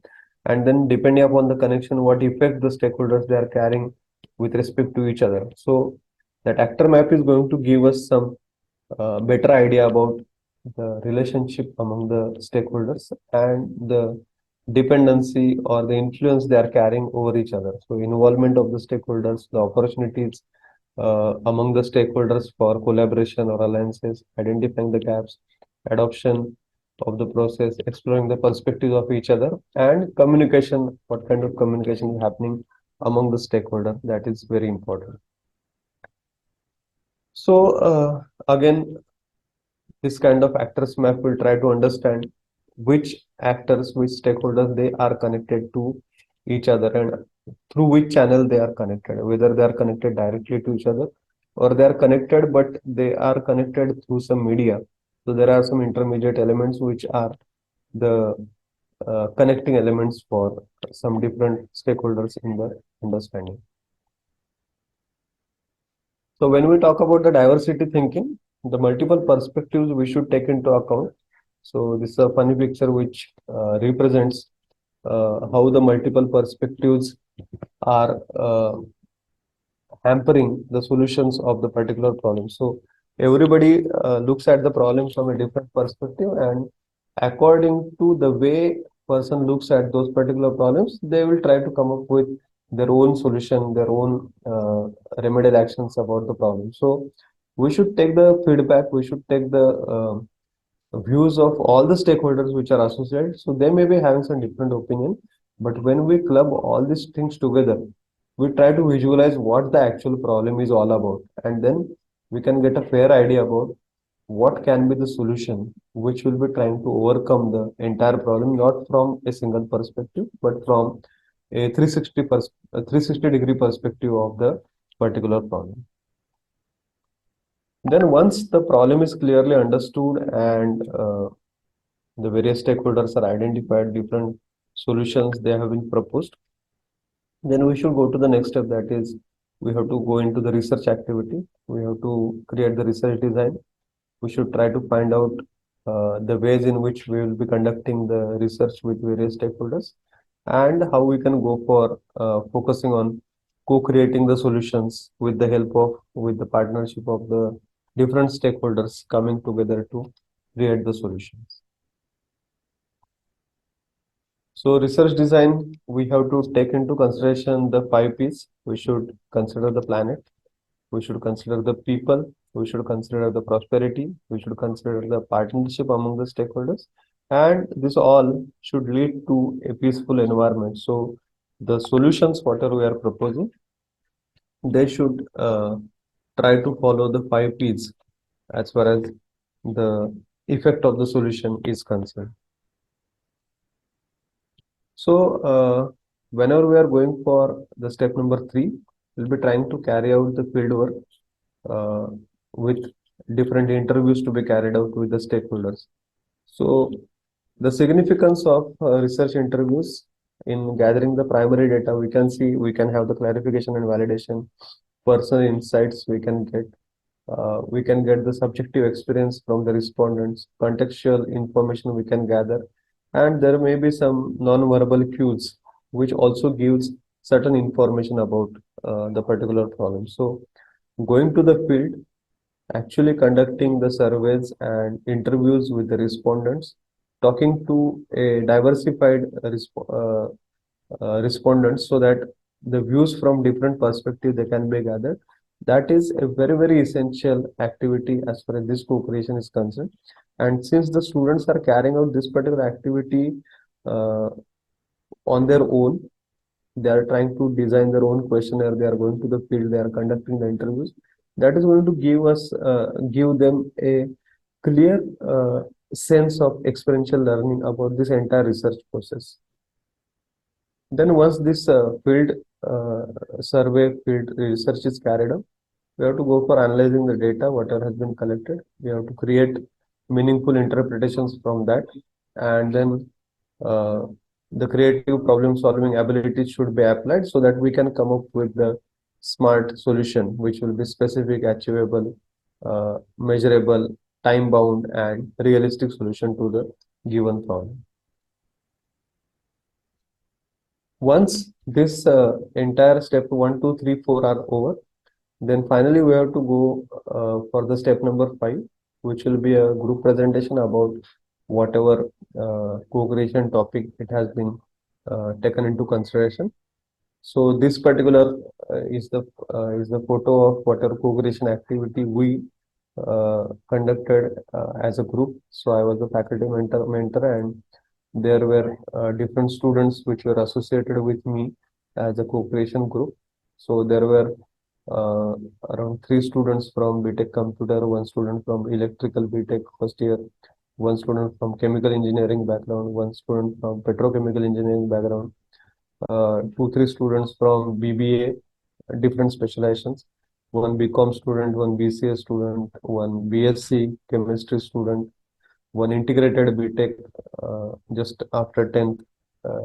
and then depending upon the connection, what effect the stakeholders they are carrying with respect to each other. So that actor map is going to give us some better idea about the relationship among the stakeholders and the dependency or the influence they are carrying over each other. So involvement of the stakeholders, the opportunities among the stakeholders for collaboration or alliances, identifying the gaps, adoption of the process, exploring the perspectives of each other, and communication, what kind of communication is happening among the stakeholder, that is very important. So again, this kind of actors map will try to understand which actors, which stakeholders they are connected to each other and through which channel they are connected, whether they are connected directly to each other or they are connected but they are connected through some media. So there are some intermediate elements which are the connecting elements for some different stakeholders in the understanding. So when we talk about the diversity thinking, the multiple perspectives we should take into account. So this is a funny picture which represents how the multiple perspectives are hampering the solutions of the particular problem. So everybody looks at the problem from a different perspective, and according to the way person looks at those particular problems, they will try to come up with their own solution, their own remedial actions about the problem. So we should take the feedback, we should take the views of all the stakeholders which are associated. So they may be having some different opinion, but when we club all these things together, we try to visualize what the actual problem is all about, and then we can get a fair idea about what can be the solution which will be trying to overcome the entire problem, not from a single perspective, but from a 360-degree perspective of the particular problem. Then once the problem is clearly understood and the various stakeholders are identified, different solutions they have been proposed, then we should go to the next step, that is we have to go into the research activity. We have to create the research design. We should try to find out the ways in which we will be conducting the research with various stakeholders and how we can go for focusing on co-creating the solutions with the help of, with the partnership of the different stakeholders coming together to create the solutions. So research design, we have to take into consideration the 5 P's. We should consider the planet, we should consider the people, we should consider the prosperity, we should consider the partnership among the stakeholders, and this all should lead to a peaceful environment. So the solutions, whatever we are proposing, they should try to follow the 5 P's as far as the effect of the solution is concerned. So whenever we are going for the step number 3, we'll be trying to carry out the field work with different interviews to be carried out with the stakeholders. So the significance of research interviews in gathering the primary data, we can see, we can have the clarification and validation, personal insights we can get the subjective experience from the respondents, contextual information we can gather, and there may be some non-verbal cues which also gives certain information about the particular problem. So going to the field, actually conducting the surveys and interviews with the respondents, talking to a diversified respondents so that the views from different perspectives they can be gathered. That is a very essential activity as far as this co-creation is concerned. And since the students are carrying out this particular activity uh, on their own, they are trying to design their own questionnaire, they are going to the field, they are conducting the interviews. That is going to give them a clear sense of experiential learning about this entire research process. Then once this field survey, field research is carried out, we have to go for analyzing the data, whatever has been collected. We have to create meaningful interpretations from that. And then the creative problem solving abilities should be applied so that we can come up with the smart solution, which will be specific, achievable, measurable, time bound, and realistic solution to the given problem. Once this entire step 1, 2, 3, 4 are over, then finally we have to go for the step number 5, which will be a group presentation about whatever co-creation topic it has been taken into consideration. So this particular is the photo of whatever co-creation activity we conducted as a group. So I was the faculty mentor, and there were different students which were associated with me as a co-creation group. So there were around 3 students from BTech Computer, 1 student from Electrical BTech first year, 1 student from Chemical Engineering background, 1 student from Petrochemical Engineering background, 2, 3 students from BBA, different specializations, 1 BCom student, 1 BCA student, 1 BSc Chemistry student, 1 integrated BTech just after 10th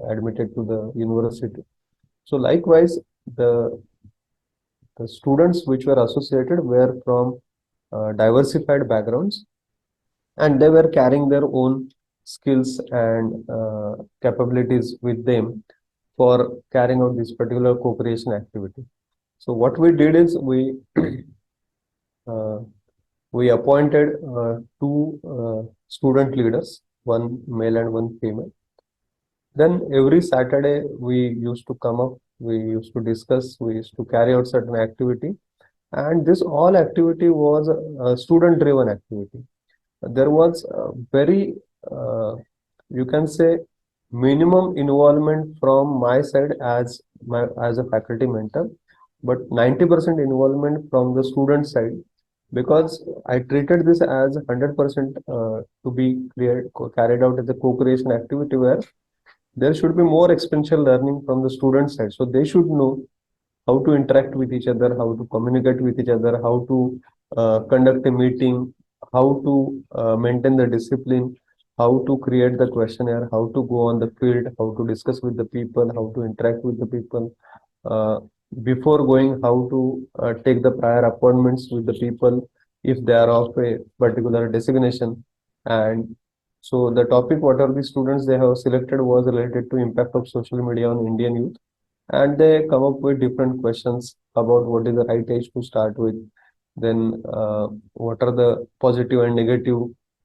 admitted to the university. So likewise, the students which were associated were from diversified backgrounds, and they were carrying their own skills and capabilities with them for carrying out this particular co-creation activity. So what we did is we appointed 2 student leaders, 1 male and 1 female. Then every Saturday we used to come up, we used to discuss, we used to carry out certain activity, and this all activity was a student driven activity. There was a very you can say minimum involvement from my side as a faculty mentor, but 90% involvement from the student side, because I treated this as 100% to be carried out as a co-creation activity where there should be more experiential learning from the student side. So they should know how to interact with each other, how to communicate with each other, how to conduct a meeting, how to maintain the discipline, how to create the questionnaire, how to go on the field, how to discuss with the people, how to interact with the people. Before going, how to take the prior appointments with the people if they are of a particular designation. And so the topic, whatever the students they have selected, was related to impact of social media on Indian youth, and they come up with different questions about what is the right age to start with, then what are the positive and negative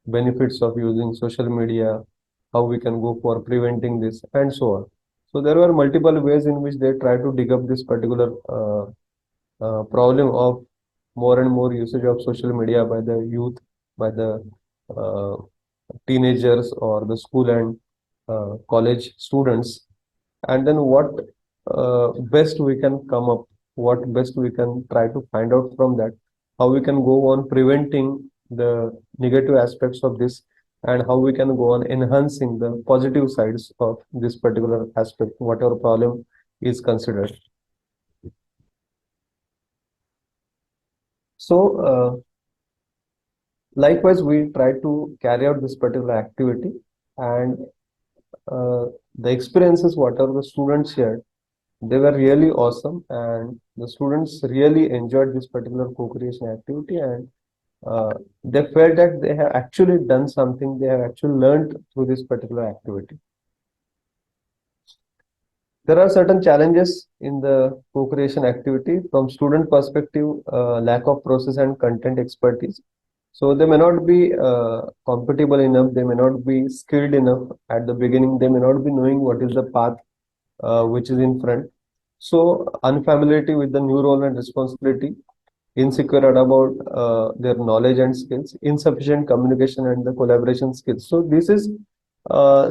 benefits of using social media, how we can go for preventing this, and so on. So there were multiple ways in which they try to dig up this particular problem of more and more usage of social media by the youth, by the uh, teenagers or the school and college students, and then what best we can come up, what best we can try to find out from that, how we can go on preventing the negative aspects of this, and how we can go on enhancing the positive sides of this particular aspect, whatever problem is considered. So, likewise, we try to carry out this particular activity, and uh, the experiences, whatever the students shared, they were really awesome, and the students really enjoyed this particular co-creation activity, and they felt that they have actually done something, they have actually learned through this particular activity. There are certain challenges in the co-creation activity from student perspective, lack of process and content expertise. So they may not be compatible enough, they may not be skilled enough at the beginning, they may not be knowing what is the path which is in front. So unfamiliarity with the new role and responsibility, insecure about their knowledge and skills, insufficient communication and the collaboration skills. So this is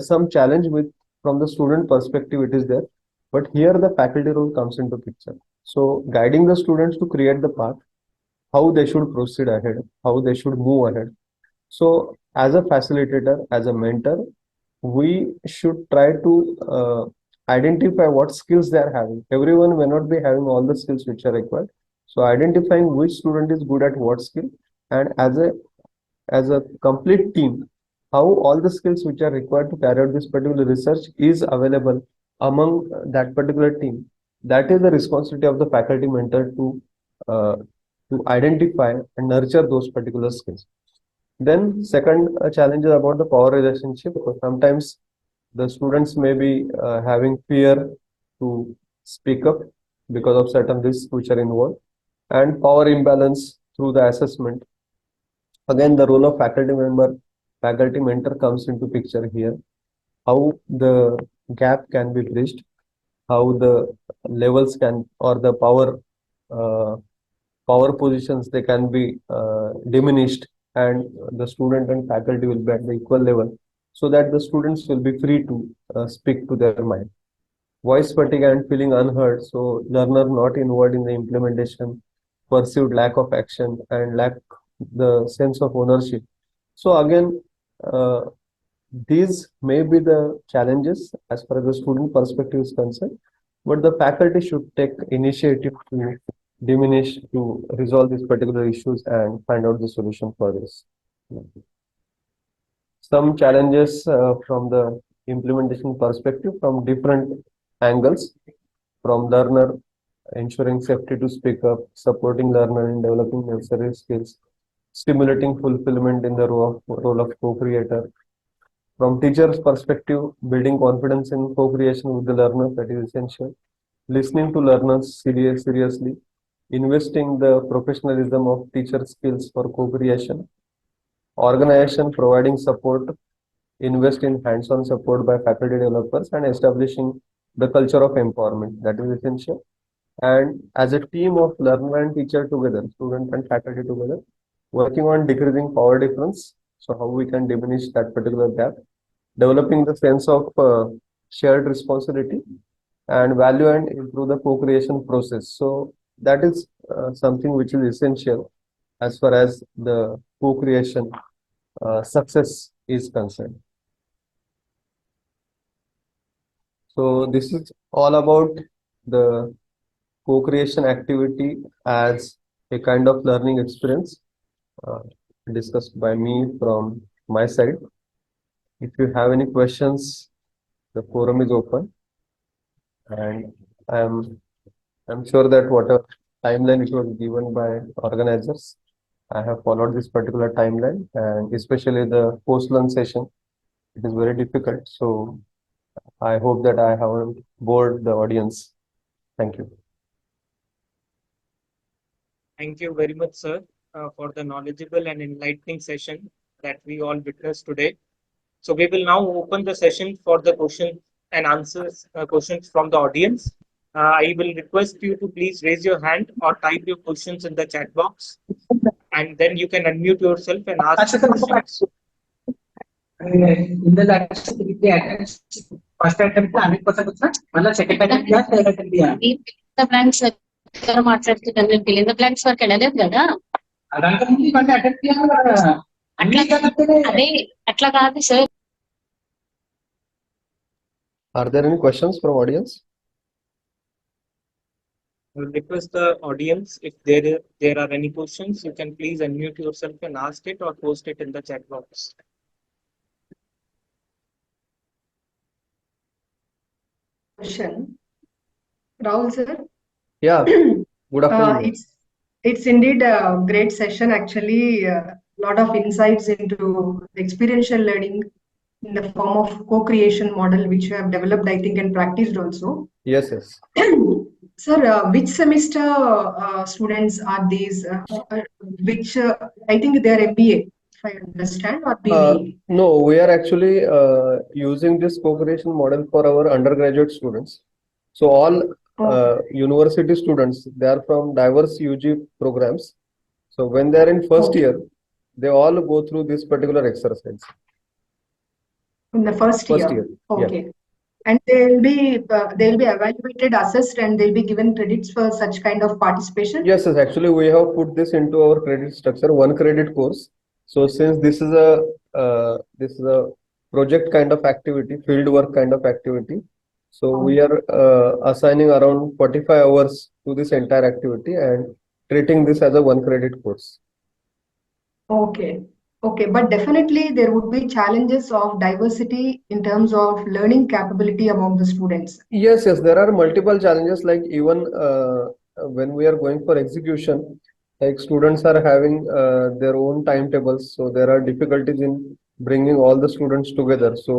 some challenge with from the student perspective it is there, but here the faculty role comes into picture. So guiding the students to create the path, how they should proceed ahead, how they should move ahead. So as a facilitator, as a mentor, we should try to identify what skills they are having. Everyone may not be having all the skills which are required. So identifying which student is good at what skill, and as a complete team, how all the skills which are required to carry out this particular research is available among that particular team. That is the responsibility of the faculty mentor uh, to identify and nurture those particular skills. Then second challenge is about the power relationship. Because sometimes the students may be having fear to speak up because of certain risks which are involved, and power imbalance through the assessment. Again, the role of faculty member, faculty mentor comes into picture here. How the gap can be bridged, how the levels can or the uh, power positions they can be diminished, and the student and faculty will be at the equal level, so that the students will be free to speak to their mind. Voice fatigue and feeling unheard, so learner not involved in the implementation, perceived lack of action and lack the sense of ownership. So again, uh, these may be the challenges as far as the student perspective is concerned, but the faculty should take initiative to diminish, to resolve these particular issues and find out the solution for this. Some challenges from the implementation perspective from different angles, from learner ensuring safety to speak up, supporting learner in developing necessary skills, stimulating fulfillment in the role of co-creator. From teacher's perspective, building confidence in co-creation with the learner, that is essential. Listening to learners seriously, investing the professionalism of teacher skills for co-creation. Organization providing support, invest in hands-on support by faculty developers, and establishing the culture of empowerment, that is essential. And as a team of learner and teacher together, student and faculty together, working on decreasing power difference, so how we can diminish that particular gap, developing the sense of shared responsibility and value, and improve the co-creation process. So that is something which is essential as far as the co-creation success is concerned. So this is all about the co-creation activity as a kind of learning experience uh, discussed by me from my side. If you have any questions, the forum is open, and I'm I'm sure that whatever timeline it was given by organizers, I have followed this particular timeline, and especially the post-lunch session. It is very difficult, so I hope that I haven't bored the audience. Thank you. Thank you very much, sir, for the knowledgeable and enlightening session that we all witnessed today. So we will now open the session for the question and answers questions from the audience. I will request you to please raise your hand or type your questions in the chat box, and then you can unmute yourself and ask the questions. ఇందులో first attempt 100% వచ్చినా మళ్ళీ second attempt third attempt blanks దగ్గర మాట్లాడుతున్నాను నేను fill in the blanks వరకు వెళ్ళలేదు కదా అదంతా ముందు ఇవన్నీ అటెంప్ట్ చేయాలి కదా అన్ని అదే అట్లా కాదు sir. Are there any questions from audience? I will request the audience if there are any questions, you can please unmute yourself and ask it or post it in the chat box. Question. Rahul sir. Yeah. Good afternoon. It's indeed a great session. Actually, a lot of insights into experiential learning in the form of co-creation model, which you have developed, I think, and practiced also. Yes, yes. Sir, which semester students are these? Which I think they are MBA, if I understand, or BBA. No, we are actually using this co-creation model for our undergraduate students. So all university students, they are from diverse UG programs. So when they are in first year, they all go through this particular exercise. In the first year. Okay. Yeah. And they'll be evaluated, assessed, and they'll be given credits for such kind of participation. Yes, yes. Actually, we have put this into our credit structure, 1 credit course. So since this is a project kind of activity, field work kind of activity, so we are assigning around 45 hours to this entire activity and treating this as a 1 credit course. Okay. Okay, but definitely there would be challenges of diversity in terms of learning capability among the students. Yes, yes, there are multiple challenges, like even when we are going for execution, like students are having their own timetables, so there are difficulties in bringing all the students together. So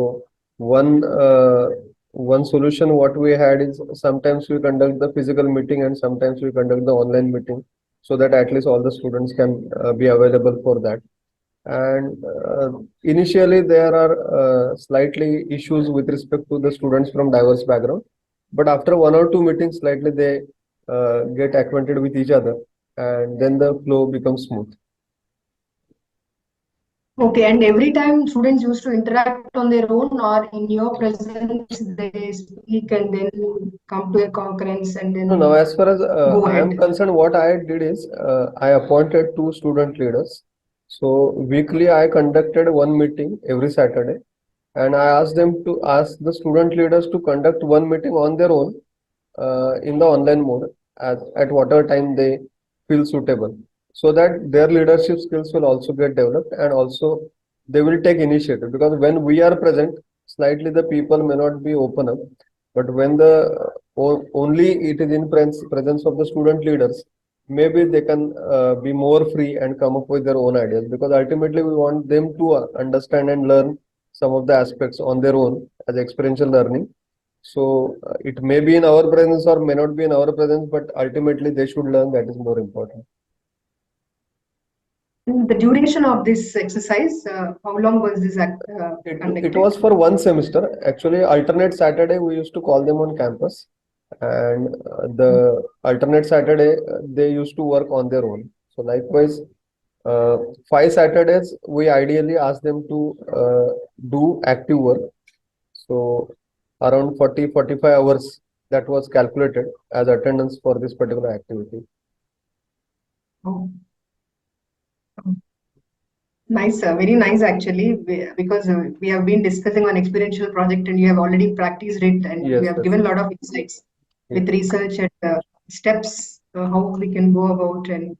one solution what we had is sometimes we conduct the physical meeting and sometimes we conduct the online meeting, so that at least all the students can be available for that. And initially there are slightly issues with respect to the students from diverse background, but after 1 or 2 meetings slightly they get acquainted with each other, and then the flow becomes smooth. Okay, and every time students used to interact on their own, or in your presence they speak and then come to a concurrence and then No, as far as go I am ahead. concerned, what I did is I appointed 2 student leaders. So weekly I conducted 1 meeting every Saturday, and I asked them to ask the student leaders to conduct 1 meeting on their own in the online mode at whatever time they feel suitable, so that their leadership skills will also get developed and also they will take initiative, because when we are present, slightly the people may not be open up, but when the only it is in presence of the student leaders, maybe they can be more free and come up with their own ideas, because ultimately we want them to understand and learn some of the aspects on their own as experiential learning. So it may be in our presence or may not be in our presence, but ultimately they should learn. That is more important. The duration of this exercise, how long was this conducted? It was for 1 semester. Actually, alternate Saturday we used to call them on campus, and the alternate Saturday they used to work on their own. So likewise, 5 Saturdays we ideally ask them to do active work. So around 40-45 hours that was calculated as attendance for this particular activity. Oh. Nice, very nice actually, because we have been discussing on experiential project and you have already practiced it, and Yes, we have yes. given a lot of insights with research and steps how we can go about. And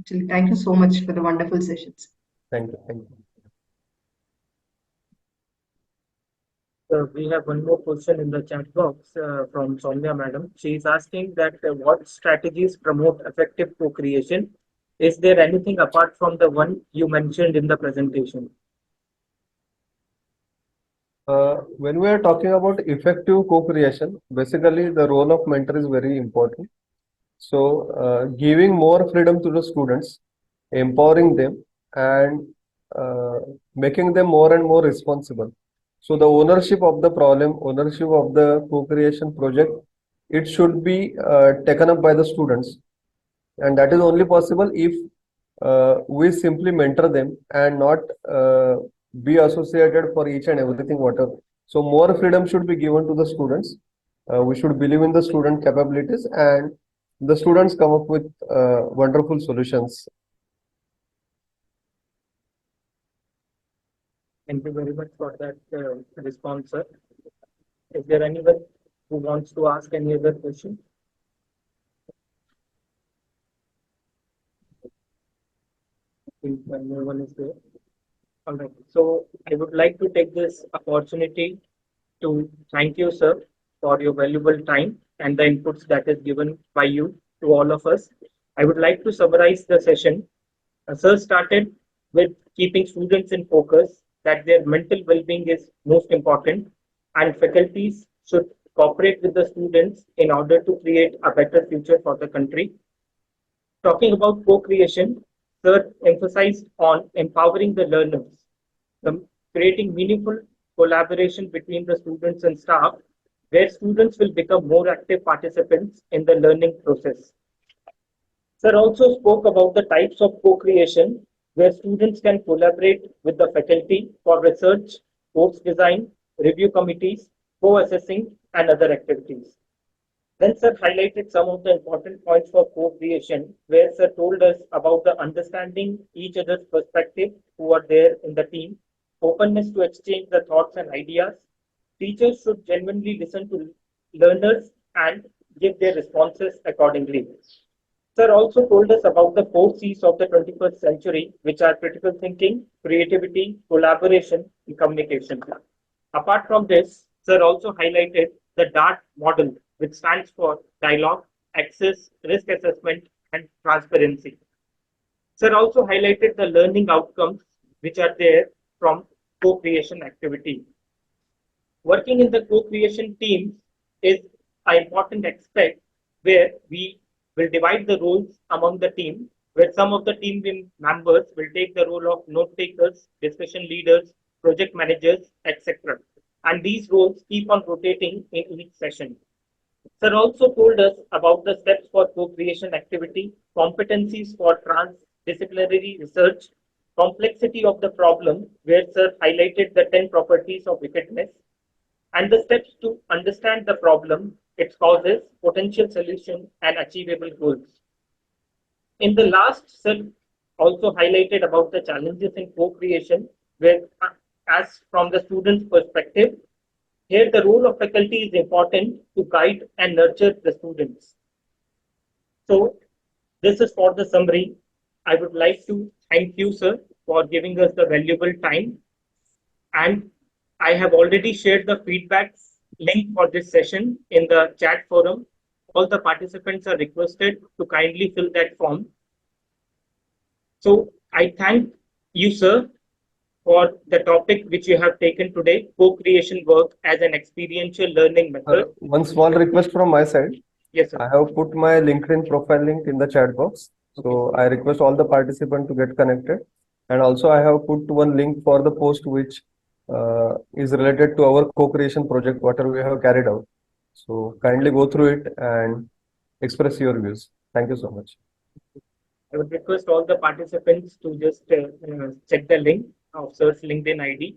actually, thank you so much for the wonderful sessions. Thank you. Thank you. We have one more question in the chat box from Soumya Madam. She is asking that what strategies promote effective co-creation? Is there anything apart from the one you mentioned in the presentation? When we are talking about effective co-creation, basically the role of mentor is very important. So giving more freedom to the students, empowering them, and making them more and more responsible. So the ownership of the problem, ownership of the co-creation project, it should be taken up by the students, and that is only possible if we simply mentor them and not be associated for each and everything whatever. So more freedom should be given to the students. We should believe in the student capabilities, and the students come up with wonderful solutions. Thank you very much for that response, sir. Is there anyone who wants to ask any other question? If no one is there. All right. So I would like to take this opportunity to thank you, sir, for your valuable time and the inputs that is given by you to all of us. I would like to summarize the session. Sir started with keeping students in focus, that their mental well-being is most important, and faculties should cooperate with the students in order to create a better future for the country. Talking about co-creation, Sir emphasized on empowering the learners, creating meaningful collaboration between the students and staff, where students will become more active participants in the learning process. Sir also spoke about the types of co-creation where students can collaborate with the faculty for research, course design, review committees, co-assessing, and other activities. Then Sir highlighted some of the important points for co-creation, where Sir told us about the understanding each other's perspective who are there in the team, openness to exchange the thoughts and ideas. Teachers should genuinely listen to learners and give their responses accordingly. Sir also told us about the 4 C's of the 21st century, which are critical thinking, creativity, collaboration, and communication. Apart from this, Sir also highlighted the DART model, which stands for dialogue, access, risk assessment, and transparency. Sir also highlighted the learning outcomes which are there from co-creation activity. Working in the co-creation teams is an important aspect where we will divide the roles among the team, where some of the team members will take the role of note takers, discussion leaders, project managers, etc. And these roles keep on rotating in each session. Sir also told us about the steps for co-creation activity, competencies for transdisciplinary research, complexity of the problem, where Sir highlighted the 10 properties of wickedness, and the steps to understand the problem, its causes, potential solution, and achievable goals. In the last, Sir also highlighted about the challenges in co-creation, where as from the student's perspective, here the role of faculty is important to guide and nurture the students. So this is for the summary. I would like to thank you, sir, for giving us the valuable time. And I have already shared the feedback link for this session in the chat forum. All the participants are requested to kindly fill that form. So I thank you, sir, for the topic which you have taken today, co-creation work as an experiential learning method. One small request from my side. Yes, sir. I have put my LinkedIn profile link in the chat box. So I request all the participants to get connected. And also I have put one link for the post which is related to our co-creation project, whatever we have carried out. So kindly go through it and express your views. Thank you so much. I would request all the participants to just check the link of Sir's LinkedIn ID.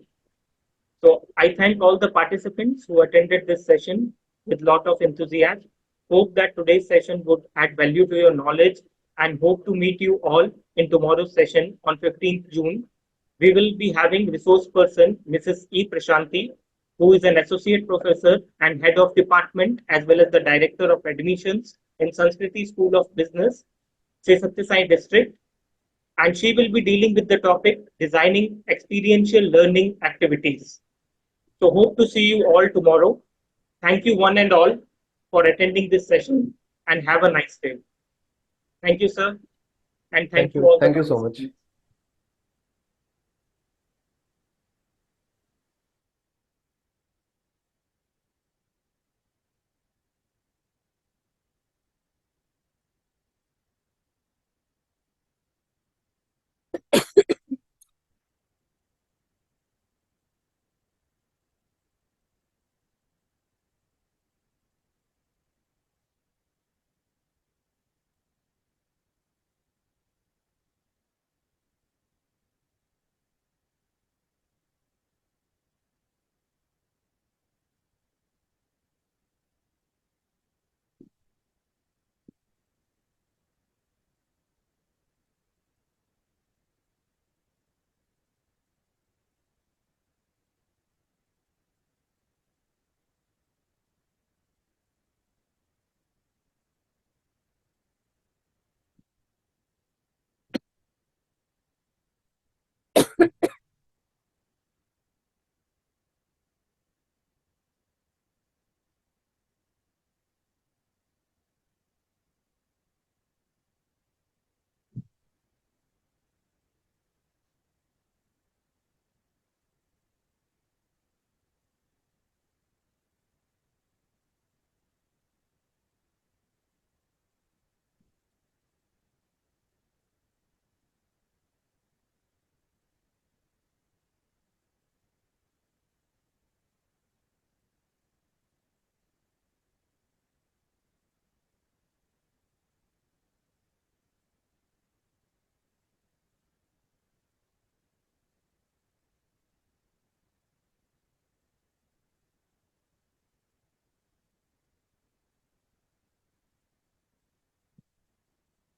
So I thank all the participants who attended this session with lot of enthusiasm. Hope that today's session would add value to your knowledge, and hope to meet you all in tomorrow's session on 15th June. We will be having resource person Mrs. E. Prashanti, who is an associate professor and head of department as well as the director of admissions in Sanskriti School of Business, Sri Sathya Sai district, and she will be dealing with the topic designing experiential learning activities. So hope to see you all tomorrow. Thank you one and all for attending this session, and have a nice day. Thank you, sir. And thank you all. Thank you so much.